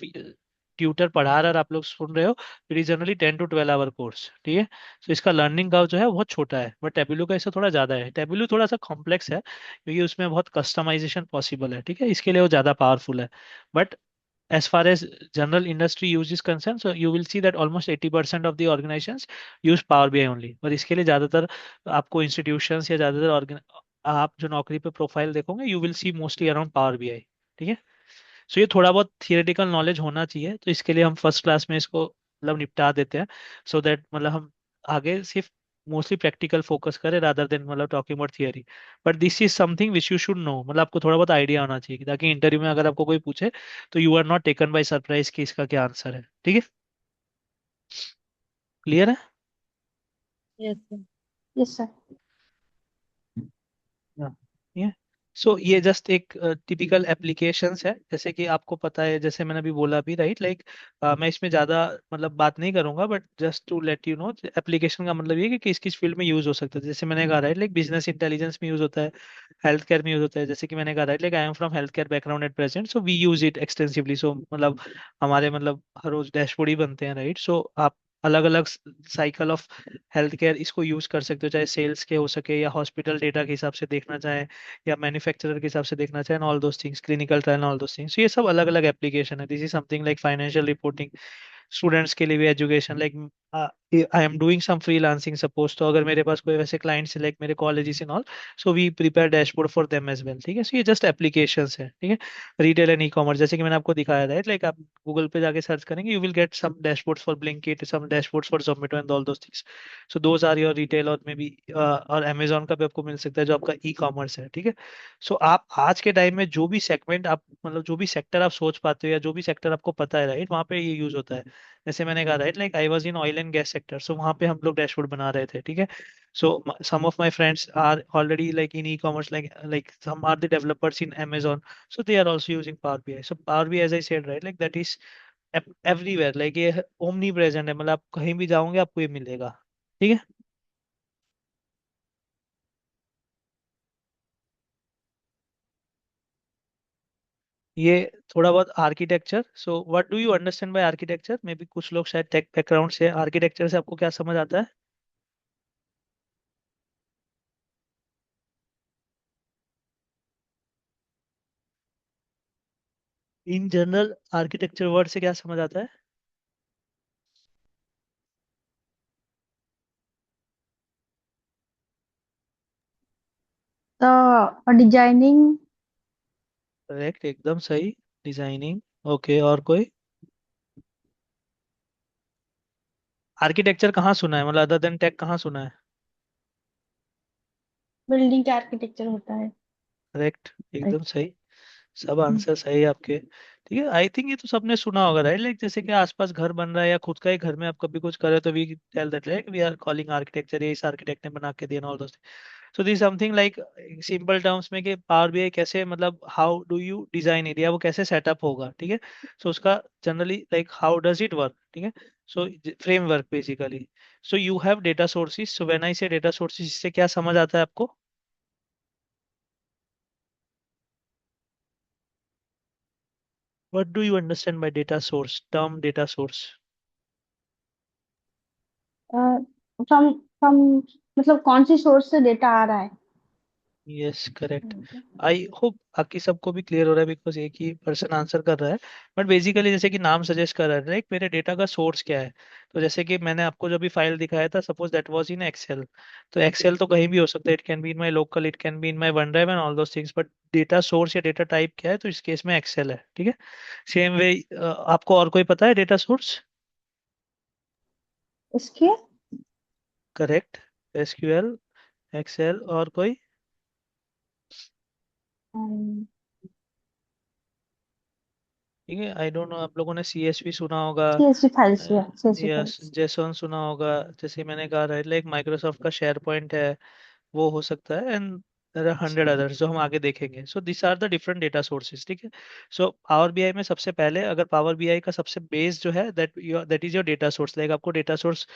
ट्यूटर पढ़ा रहा है और आप लोग सुन रहे हो, it is generally 10 to 12 hour course. ठीक है। तो इसका लर्निंग का जो है बहुत छोटा है, बट टेबल्यू का इससे थोड़ा ज्यादा है। टेबल्यू थोड़ा सा कॉम्प्लेक्स है क्योंकि उसमें बहुत कस्टमाइजेशन पॉसिबल है। ठीक है। इसके लिए वो ज्यादा पावरफुल है। But as far as general industry use is concerned, so you will see that almost 80% of the organizations use Power BI only। और इसके लिए ज़्यादातर आपको institutions या ज़्यादातर आप जो नौकरी पे प्रोफाइल देखोगे, you will C mostly around power BI. ठीक है। सो ये थोड़ा बहुत थियोरेटिकल नॉलेज होना चाहिए, तो इसके लिए हम फर्स्ट क्लास में इसको मतलब निपटा देते हैं, सो दैट मतलब हम आगे सिर्फ मोस्टली प्रैक्टिकल फोकस करें रादर देन मतलब talking about theory. But this is something which you should know, मतलब आपको थोड़ा बहुत आइडिया होना चाहिए ताकि इंटरव्यू में अगर आपको कोई पूछे तो you are not taken by surprise कि इसका क्या आंसर है। ठीक है, क्लियर है? Yes, sir. Yes sir. ये सो ये जस्ट एक टिपिकल एप्लीकेशंस है, जैसे कि आपको पता है, जैसे मैंने अभी बोला भी, राइट, लाइक मैं इसमें ज़्यादा मतलब बात नहीं करूंगा, but just to let you know application का मतलब ये है कि किस किस फील्ड में यूज़ हो सकता है। जैसे मैंने कहा, राइट, लाइक बिजनेस इंटेलिजेंस में यूज़ होता है, हेल्थ केयर में यूज़ होता है। जैसे कि मैंने कहा, right, like I am from health care background at present, so we use it extensively. So मतलब हमारे मतलब हर रोज डैशबोर्ड ही बनते हैं, राइट। सो आप अलग अलग साइकिल ऑफ हेल्थ केयर इसको यूज कर सकते हो, चाहे सेल्स के हो सके या हॉस्पिटल डेटा के हिसाब से देखना चाहे या मैन्युफैक्चरर के हिसाब से देखना चाहे, all those things, clinical trial, all those things. ये सब अलग अलग एप्लीकेशन है। This is something like financial reporting, students के लिए भी education, like I am doing some freelancing suppose, तो अगर मेरे पास कोई वैसे क्लाइंट्स लाइक मेरे colleges in all, so we prepare dashboard for them as well. ठीक है, सो ये जस्ट एप्लीकेशंस है। ठीक है, रिटेल एंड ई कॉमर्स, जैसे कि मैंने आपको दिखाया था, लाइक आप गूगल पे जाके सर्च करेंगे, you will get some dashboards for Blinkit, some dashboards for Zomato and all those things. So those are your retail, और मे बी और अमेजोन का भी आपको मिल सकता है जो आपका ई कॉमर्स है। ठीक है, सो आप आज के टाइम में जो भी सेगमेंट आप मतलब जो भी सेक्टर आप सोच पाते हो या जो भी सेक्टर आपको पता है, राइट, वहाँ पे ये यूज होता है। जैसे मैंने कहा, right, like I was in oil and gas sector, so वहाँ पे हम लोग डैशबोर्ड बना रहे थे। ठीक है, so some of my friends are already like in e commerce, like some are the developers in Amazon, so they are also using Power BI। so Power BI, as I said, right, like that is everywhere, like ये ओमनी प्रेजेंट है, मतलब आप कहीं भी जाओगे आपको ये मिलेगा। ठीक है, ये थोड़ा बहुत architecture. So what do you understand bye architecture? May be कुछ लोग शायद टेक बैकग्राउंड से, आर्किटेक्चर से आपको क्या समझ आता है? इन जनरल आर्किटेक्चर वर्ड से क्या समझ आता है? तो डिजाइनिंग। करेक्ट, एकदम सही, डिजाइनिंग। ओके, और कोई? आर्किटेक्चर कहाँ सुना है, मतलब अदर देन टेक कहाँ सुना है? बिल्डिंग का आर्किटेक्चर होता है। करेक्ट, एकदम Like, सही, सब आंसर सही है आपके। ठीक है, आई थिंक ये तो सबने सुना होगा, राइट, लाइक जैसे कि आसपास घर बन रहा है या खुद का ही घर में आप कभी कुछ करे तो we tell that, like we are calling architecture, ये इस आर्किटेक्ट ने बना के दिया, all those. So this something like simple terms में कि पावर बीआई कैसे, मतलब how do you design area, वो कैसे सेटअप होगा। ठीक है, सो उसका generally like how does it work. ठीक है, so framework basically. So you have data sources, so when I say data sources, इससे क्या समझ आता है आपको? What do you understand bye data source, term data source? From from मतलब कौन सी सोर्स से डेटा आ रहा है। Yes, correct. आई होप बाकी सबको भी क्लियर हो रहा है, बिकॉज एक ही पर्सन आंसर कर रहा है। बट बेसिकली जैसे कि नाम सजेस्ट कर रहा है, लाइक मेरे डेटा का सोर्स क्या है। तो जैसे कि मैंने आपको जो भी फाइल दिखाया था, suppose that was in Excel, तो एक्सेल तो कहीं भी हो सकता है, it can be in my local, it can be in my OneDrive and all those things, but data source या डेटा टाइप क्या है, तो इस केस में एक्सेल है। ठीक है, सेम वे आपको और कोई पता है डेटा सोर्स? इसके करेक्ट, एसक्यूएल, एक्सेल, और कोई? ठीक है, आई डोंट नो, आप लोगों ने सीएसवी सुना होगा, सीएसवी फाइल्स या सीएसवी यस, फाइल्स। जेसॉन सुना होगा। जैसे मैंने कहा, राइट, लाइक माइक्रोसॉफ्ट का शेयर पॉइंट है, वो हो सकता है, एंड देयर आर 100 अदर्स जो हम आगे देखेंगे। So this are the different data sources. ठीक है, सो पावर बीआई में सबसे पहले, अगर पावर बीआई का सबसे बेस जो है, that is your data source, like आपको डेटा सोर्स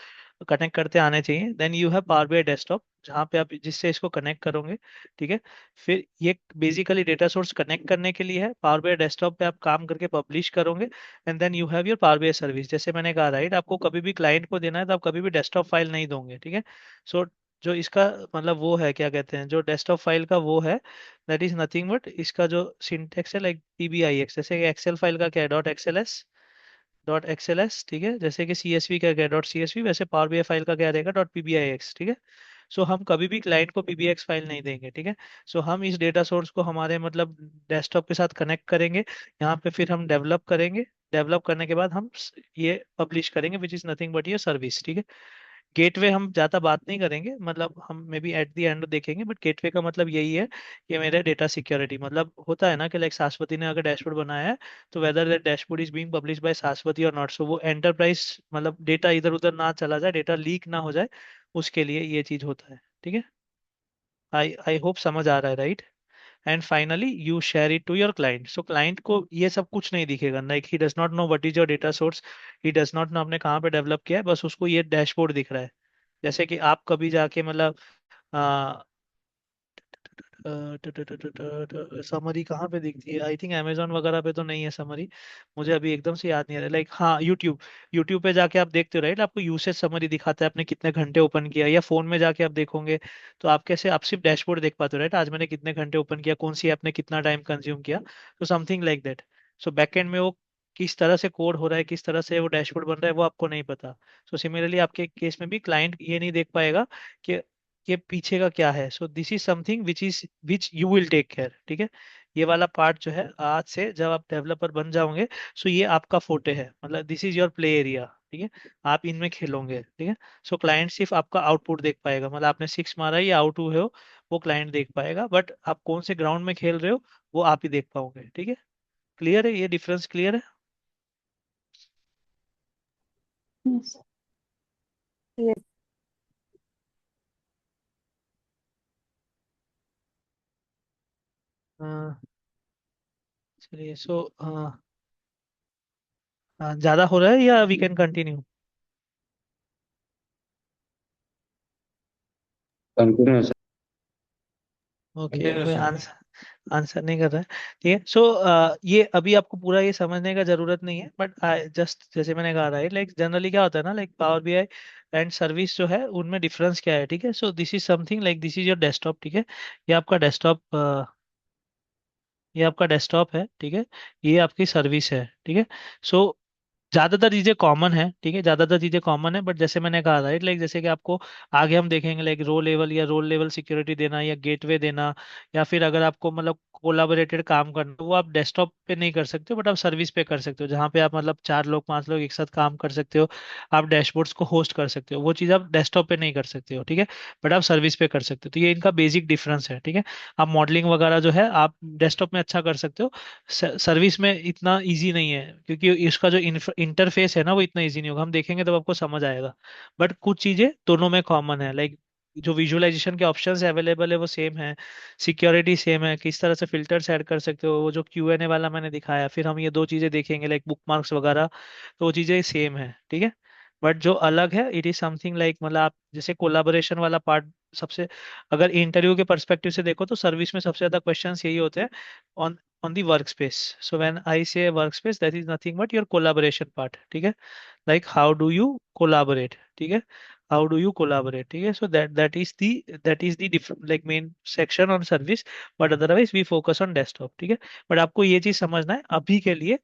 कनेक्ट करते आने चाहिए। Then you have Power BI desktop, जहाँ पे आप जिससे इसको कनेक्ट करोगे। ठीक है, फिर ये बेसिकली डेटा सोर्स कनेक्ट करने के लिए है, पावर बीआई डेस्कटॉप पे आप काम करके पब्लिश करोगे, and then you have your Power BI service. जैसे मैंने कहा, राइट, आपको कभी भी क्लाइंट को देना है तो आप कभी भी डेस्कटॉप फाइल नहीं दोगे। ठीक है, सो जो इसका मतलब वो है, क्या कहते हैं, जो डेस्कटॉप फाइल का वो है, दैट इज नथिंग बट इसका जो सिंटेक्स है लाइक pbix, जैसे कि एक्सेल फाइल का क्या है, .xls, ठीक है, जैसे कि CSV का क्या है, .csv, वैसे पावर बीआई फाइल का क्या रहेगा, .pbix, ठीक है। सो हम कभी भी क्लाइंट को pbx फाइल नहीं देंगे, ठीक है। सो हम इस डेटा सोर्स को हमारे मतलब डेस्कटॉप के साथ कनेक्ट करेंगे, यहाँ पे फिर हम डेवलप करेंगे, डेवलप करने के बाद हम ये पब्लिश करेंगे, विच इज नथिंग बट ये सर्विस, ठीक है। गेटवे हम ज्यादा बात नहीं करेंगे, मतलब हम may be eight the and देखेंगे, बट गेटवे का मतलब यही है कि मेरे डेटा सिक्योरिटी, मतलब होता है ना कि लाइक शाश्वती ने अगर डैशबोर्ड बनाया है, तो whether that dashboard is being publish by शाश्वती और नॉट, सो वो एंटरप्राइज मतलब डेटा इधर उधर ना चला जाए, डेटा लीक ना हो जाए, उसके लिए ये चीज होता है, ठीक है। आई होप समझ आ रहा है, right. And finally you share it to your client, so client को ये सब कुछ नहीं दिखेगा, like he does not know what is your data source, he does not know आपने कहाँ पे डेवलप किया है, बस उसको ये डैशबोर्ड दिख रहा है। जैसे कि आप कभी जाके मतलब समरी कहाँ पे दिखती है, आई थिंक अमेजोन वगैरह पे तो नहीं है समरी, मुझे अभी एकदम से याद नहीं आ रहा, लाइक हाँ यूट्यूब, यूट्यूब पे जाके आप देखते हो राइट, आपको यूसेज समरी दिखाता है, आपने कितने घंटे ओपन किया, या फोन में जाके आप देखोगे, तो आप कैसे, आप सिर्फ डैशबोर्ड देख पाते हो राइट, आज मैंने कितने घंटे ओपन किया, कौन सी ऐप ने कितना टाइम कंज्यूम किया, तो something like that. So backend में वो किस तरह से कोड हो रहा है, किस तरह से वो डैशबोर्ड बन रहा है, वो आपको नहीं पता। सो सिमिलरली आपके केस में भी क्लाइंट ये नहीं देख पाएगा कि ये पीछे का क्या है। So this is something which you will take care, ठीक है। ये वाला पार्ट जो है आज से जब आप डेवलपर बन जाओगे, सो ये आपका फोटे है, मतलब this is your play area, ठीक है। आप इनमें खेलोगे, ठीक है। सो क्लाइंट सिर्फ आपका आउटपुट देख पाएगा, मतलब आपने सिक्स मारा है या आउट हुए हो, वो क्लाइंट देख पाएगा, बट आप कौन से ग्राउंड में खेल रहे हो वो आप ही देख पाओगे, ठीक है। क्लियर है, ये डिफरेंस क्लियर है। Yes. Yes. हाँ, चलिए। सो ज्यादा हो रहा है या we can continue. Continue. Okay, कोई कंटिन्यूस है। आंसर आंसर नहीं कर रहा है, ठीक है। सो ये अभी आपको पूरा ये समझने का जरूरत नहीं है, बट जस्ट जैसे मैंने कहा राइट, लाइक जनरली क्या होता है ना, like Power BI and service जो है उनमें डिफरेंस क्या है, ठीक है। So this is something like this is your desktop, ठीक है। ये आपका डेस्कटॉप, ये आपका डेस्कटॉप है, ठीक है। ये आपकी सर्विस है, ठीक है। सो ज्यादातर चीजें कॉमन है, ठीक है, ज्यादातर चीजें कॉमन है, बट जैसे मैंने कहा राइट, लाइक जैसे कि आपको आगे हम देखेंगे लाइक रो लेवल या रोल लेवल सिक्योरिटी देना या गेटवे देना, या फिर अगर आपको मतलब कोलाबोरेटेड काम करना, वो आप डेस्कटॉप पे नहीं कर सकते हो, बट आप सर्विस पे कर सकते हो, जहाँ पे आप मतलब चार लोग पांच लोग एक साथ काम कर सकते हो, आप डैशबोर्ड्स को होस्ट कर सकते हो, वो चीज़ आप डेस्कटॉप पे नहीं कर सकते हो, ठीक है। बट आप सर्विस पे कर सकते हो, तो ये इनका बेसिक डिफरेंस है, ठीक है। आप मॉडलिंग वगैरह जो है आप डेस्कटॉप में अच्छा कर सकते हो, सर्विस में इतना इजी नहीं है, क्योंकि इसका जो इंटरफेस है ना वो इतना इजी नहीं होगा, हम देखेंगे तब आपको समझ आएगा। बट कुछ चीजें दोनों में कॉमन है, लाइक जो विजुअलाइजेशन के ऑप्शंस अवेलेबल है वो सेम है, सिक्योरिटी सेम है, किस तरह से फिल्टर्स ऐड कर सकते हो, वो जो Q&A वाला मैंने दिखाया, फिर हम ये दो चीजें देखेंगे लाइक बुक मार्क्स वगैरह, तो वो चीजें सेम है, ठीक है। बट जो अलग है इट इज समथिंग लाइक, मतलब आप जैसे कोलाबोरेशन वाला पार्ट, सबसे अगर इंटरव्यू के पर्सपेक्टिव से देखो तो सर्विस में सबसे ज्यादा क्वेश्चंस यही होते हैं on on the work space. So when I say work space, that is nothing but your collaboration part, ठीक है। Like how do you collaborate, ठीक है, हाउ डू यू कोलाबोरेट, ठीक है। So that is the different like main section on service, but otherwise we focus on desktop, ठीक है। बट आपको ये चीज समझना है अभी के लिए,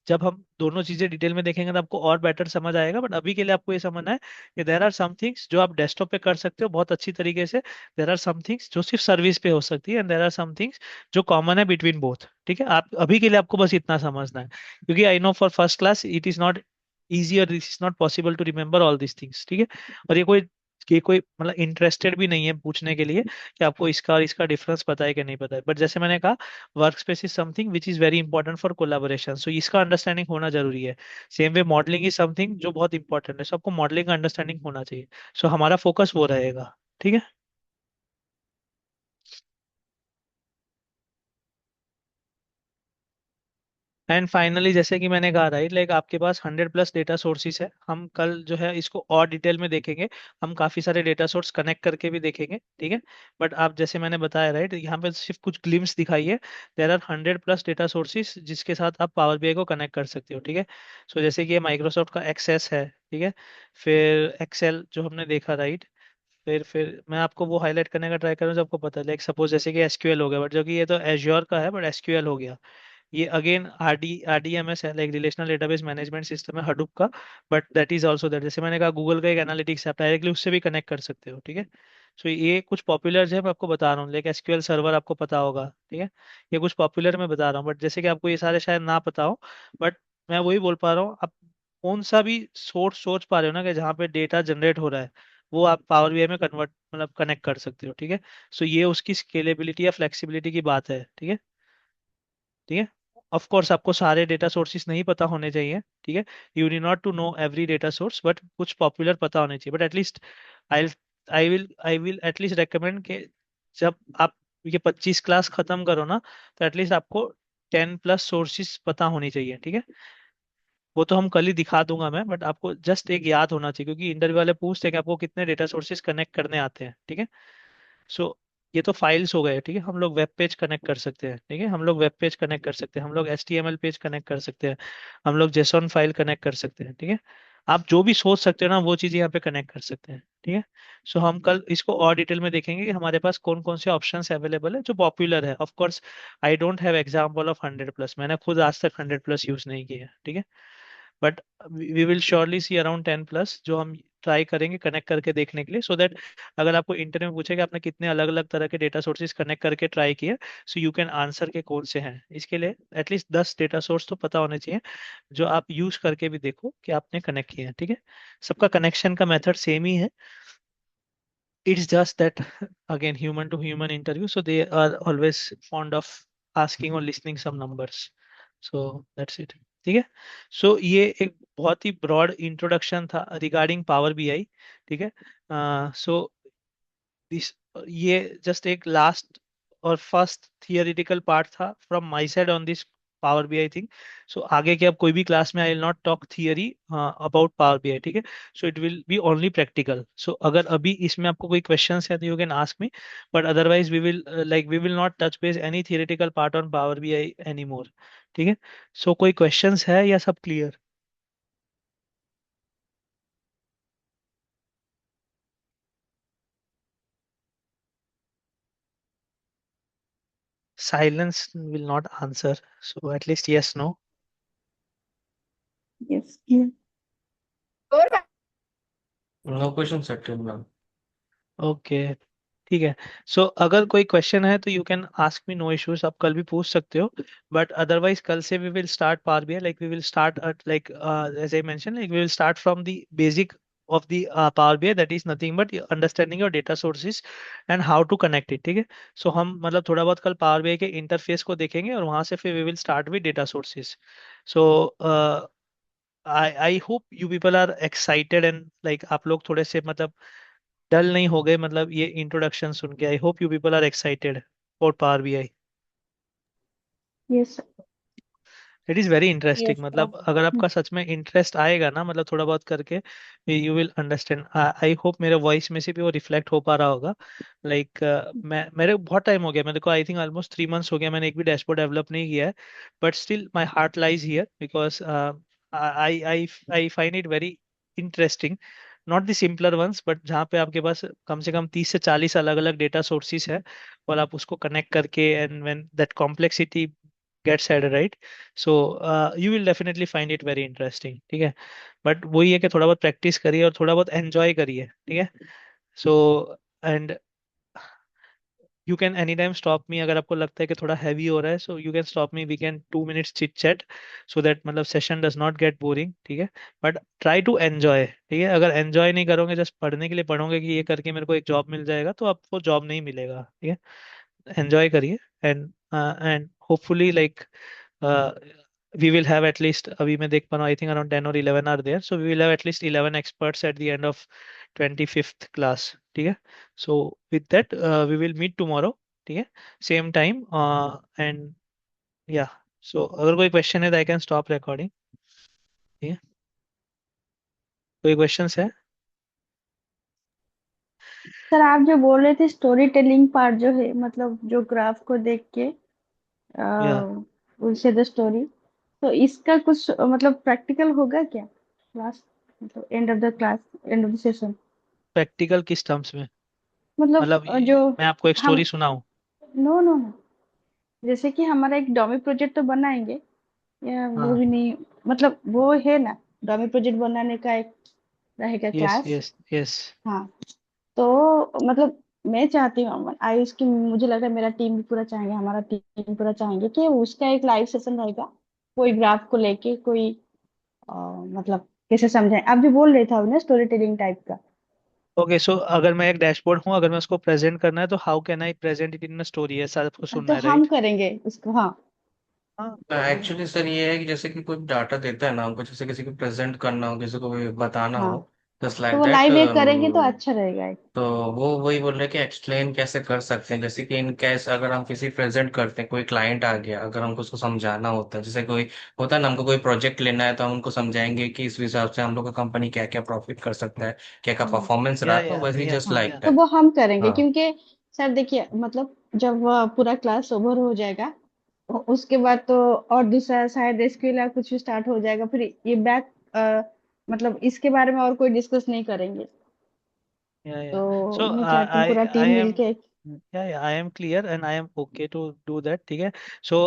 जब हम दोनों चीजें डिटेल में देखेंगे तो आपको और बेटर समझ आएगा, बट अभी के लिए आपको ये समझना है कि देर आर सम थिंग्स जो आप डेस्कटॉप पे कर सकते हो बहुत अच्छी तरीके से, देर आर सम थिंग्स जो सिर्फ सर्विस पे हो सकती है, and there are some things जो कॉमन है बिटवीन बोथ, ठीक है। आप अभी के लिए आपको बस इतना समझना है, क्योंकि I know for first class it is not easy और this is not possible to remember all this things, ठीक है। और ये कोई मतलब इंटरेस्टेड भी नहीं है पूछने के लिए कि आपको इसका और इसका डिफरेंस पता है कि नहीं पता है, बट जैसे मैंने कहा work space is something which is very important for collaboration, so इसका अंडरस्टैंडिंग होना जरूरी है। Same way modeling is something जो बहुत इंपॉर्टेंट है, सो आपको मॉडलिंग का अंडरस्टैंडिंग होना चाहिए, सो हमारा फोकस वो रहेगा, ठीक है। एंड फाइनली जैसे कि मैंने कहा राइट, लाइक आपके पास 100+ डेटा सोर्सेस है, हम कल जो है इसको और डिटेल में देखेंगे, हम काफी सारे डेटा सोर्स कनेक्ट करके भी देखेंगे, ठीक है। बट आप जैसे मैंने बताया राइट, यहाँ पे सिर्फ कुछ ग्लिम्स दिखाई है, देर आर 100+ डेटा सोर्सेस जिसके साथ आप पावर बीआई को कनेक्ट कर सकते हो, ठीक है। सो जैसे कि ये माइक्रोसॉफ्ट का एक्सेस है, ठीक है, फिर एक्सेल जो हमने देखा राइट, फिर मैं आपको वो हाईलाइट करने का ट्राई करूँ जो आपको पता है, लाइक सपोज जैसे कि एसक्यूएल हो गया, बट जो कि ये तो एज्योर का है, बट एसक्यूएल हो गया। ये अगेन आरडीएमएस है, like relational database management system है हडूप का, but that is also that, जैसे मैंने कहा गूगल का एक एनालिटिक्स है, आप डायरेक्टली उससे भी कनेक्ट कर सकते हो, ठीक है। सो ये कुछ पॉपुलर है, मैं आपको बता रहा हूँ, लाइक एसक्यूएल सर्वर आपको पता होगा, ठीक है। ये कुछ पॉपुलर मैं बता रहा हूँ, बट जैसे कि आपको ये सारे शायद ना पता हो, बट मैं वही बोल पा रहा हूँ, आप कौन सा भी सोर्स सोच पा रहे हो ना कि जहाँ पे डेटा जनरेट हो रहा है, वो आप पावर बीआई में कन्वर्ट मतलब कनेक्ट कर सकते हो, ठीक है। सो ये उसकी स्केलेबिलिटी या फ्लेक्सिबिलिटी की बात है, ठीक है। ठीक है। ऑफ कोर्स आपको सारे डेटा सोर्सेज नहीं पता होने चाहिए, ठीक है। You need not to know every data source, but कुछ पॉपुलर पता होने चाहिए, but at least I I will at least recommend कि जब आप ये 25 क्लास खत्म करो ना, तो एटलीस्ट आपको 10+ सोर्सेज पता होनी चाहिए, ठीक है। वो तो हम कल ही दिखा दूंगा मैं, बट आपको जस्ट एक याद होना चाहिए, क्योंकि इंटरव्यू वाले पूछते हैं कि आपको कितने डेटा सोर्सेज कनेक्ट करने आते हैं, ठीक है। सो ये तो फाइल्स हो गए, ठीक है। हम लोग वेब पेज कनेक्ट कर सकते हैं, ठीक है। हम लोग वेब पेज कनेक्ट कर सकते हैं, हम लोग HTML पेज कनेक्ट कर सकते हैं, हम लोग जेसॉन फाइल कनेक्ट कर सकते हैं, ठीक है। आप जो भी सोच सकते हो ना, वो चीज़ यहाँ पे कनेक्ट कर सकते हैं, ठीक है। सो हम कल इसको और डिटेल में देखेंगे कि हमारे पास कौन कौन से ऑप्शंस अवेलेबल है जो पॉपुलर है। Of course I don't have example of 100+, मैंने खुद आज तक 100+ यूज नहीं किया है, ठीक है। But we will surely see around 10+, जो हम ट्राई करेंगे कनेक्ट करके देखने के लिए, सो दैट अगर आपको इंटरव्यू में पूछे कि आपने कितने अलग अलग तरह के डेटा सोर्सेज कनेक्ट करके ट्राई किए, सो यू कैन आंसर के कौन से हैं। इसके लिए एटलीस्ट 10 डेटा सोर्स तो पता होने चाहिए, जो आप यूज करके भी देखो कि आपने कनेक्ट किए हैं, ठीक है। सबका कनेक्शन का मेथड सेम ही है, it's just that again human to human interview, so they are always fond of asking or listening some numbers, so that's it, ठीक है। सो ये एक बहुत ही ब्रॉड इंट्रोडक्शन था रिगार्डिंग पावर बीआई, ठीक है। सो दिस ये जस्ट एक लास्ट और फर्स्ट थियोरिटिकल पार्ट था from my side on this Power BI thing. So आगे के अब कोई भी क्लास में I will not talk theory about Power BI, ठीक है। So it will be only practical. So अगर अभी इसमें आपको कोई क्वेश्चंस है तो you can ask me, but otherwise we will not touch base any theoretical part on Power BI any more, ठीक है। सो कोई क्वेश्चंस है या सब clear? Silence will not answer, so at least yes, no. Yes. Yeah. No question set ma'am. Okay, ठीक है। सो अगर कोई क्वेश्चन है तो you can ask me, no issues, आप कल भी पूछ सकते हो। बट अदरवाइज कल से we will start Power BI, like we will start like as I mention, like we will start from the basic of the Power BI, that is nothing but understanding your data sources and how to connect it, ठीक है। सो हम मतलब थोड़ा बहुत कल Power BI के इंटरफेस को देखेंगे और वहां से फिर we will start with data sources. So I hope you people are excited and like आप लोग थोड़े से मतलब डल नहीं हो गए, मतलब ये इंट्रोडक्शन सुन के। I hope you people are excited for Power BI. Yes. It is very interesting, Yes, sir. मतलब अगर आपका सच में इंटरेस्ट आएगा ना, मतलब थोड़ा बहुत करके, you will understand. I hope मेरे वॉइस में से भी वो रिफ्लेक्ट हो पा रहा होगा। लाइक मैं मेरे बहुत टाइम हो गया, मेरे को आई थिंक ऑलमोस्ट 3 मंथ्स हो गया, मैंने एक भी डैशबोर्ड डेवलप नहीं किया है। But still my heart lies here because I I I find it very interesting, not the simpler ones, but जहाँ पे आपके पास कम से कम 30 से 40 अलग अलग डेटा सोर्सेज है, और आप उसको कनेक्ट करके and when that complexity gets add, right. So you will definitely find it very interesting, ठीक है। बट वही है कि थोड़ा बहुत प्रैक्टिस करिए और थोड़ा बहुत एंजॉय करिए, ठीक है। So and you can any time stop me अगर आपको लगता है कि थोड़ा हैवी हो रहा है, so you can stop me, we can 2 minutes chit chat, so that मतलब session does not get boring, ठीक है। बट ट्राई टू एंजॉय, ठीक है। अगर एंजॉय नहीं करोगे, जस्ट पढ़ने के लिए पढ़ोगे कि ये करके मेरे को एक जॉब मिल जाएगा, तो आपको जॉब नहीं मिलेगा, ठीक है। एंजॉय करिए and hopefully like we will have at least, अभी मैं देख पा रहा हूँ, I think around 10 or 11 are there, so we will have at least 11 experts at the end of 25th class, ठीक है। So with that we will meet tomorrow, ठीक है, same time, and yeah, so अगर कोई question है तो I can stop recording, ठीक है। कोई questions है? सर आप जो बोल रहे थे स्टोरी टेलिंग पार्ट जो है, मतलब जो ग्राफ को देख के या उनसे द स्टोरी, तो इसका कुछ मतलब प्रैक्टिकल होगा क्या क्लास, मतलब end of the class, end of the session? Practical किस टर्म्स में? मतलब मतलब जो मैं आपको एक हम स्टोरी सुनाऊं? नो नो नो, जैसे कि हमारा एक डॉमी प्रोजेक्ट तो बनाएंगे, या वो हाँ। भी नहीं, मतलब वो है ना, डॉमी प्रोजेक्ट बनाने का एक रहेगा यस क्लास। Yes yes. हाँ, तो मतलब मैं चाहती हूँ, आई उसकी, मुझे लग रहा है मेरा टीम भी पूरा चाहेंगे, हमारा टीम पूरा चाहेंगे कि उसका एक लाइव सेशन रहेगा, कोई ग्राफ को लेके, कोई मतलब कैसे समझाएं, आप भी बोल रहे थे ना स्टोरी टेलिंग टाइप का। ओके, सो अगर मैं एक डैशबोर्ड हूँ, अगर मैं उसको प्रेजेंट करना है तो how can I present it in story, ऐसा आपको सुनना तो है, हम राइट? करेंगे उसको, हाँ। हाँ। एक्चुअली सर ये है कि जैसे कि कोई डाटा देता है ना हमको, जैसे किसी को प्रेजेंट करना हो, किसी को भी बताना हाँ, हो, जस्ट तो लाइक वो दैट। लाइव एक करेंगे तो अच्छा रहेगा एक। तो वो वही बोल रहे हैं कि एक्सप्लेन कैसे कर सकते हैं, जैसे कि इन केस अगर हम किसी प्रेजेंट करते हैं, कोई क्लाइंट आ गया, अगर हमको उसको समझाना होता है, जैसे कोई होता है ना, हमको कोई प्रोजेक्ट लेना है तो हम उनको समझाएंगे कि इस हिसाब से हम लोग का कंपनी क्या क्या प्रॉफिट कर सकता है, क्या क्या हम्म, परफॉर्मेंस रहा, तो वैसे जस्ट हाँ, लाइक तो दैट। वो हम करेंगे, हाँ। क्योंकि सर देखिए, मतलब जब वह पूरा क्लास ओवर हो जाएगा, उसके बाद तो और दूसरा शायद एसक्यूएल या कुछ स्टार्ट हो जाएगा, फिर ये बैक, मतलब इसके बारे में और कोई डिस्कस नहीं करेंगे। या तो सो मैं चाहती हूँ आई पूरा आई टीम एम मिलके। या I am clear and I am okay to do that, ठीक है। सो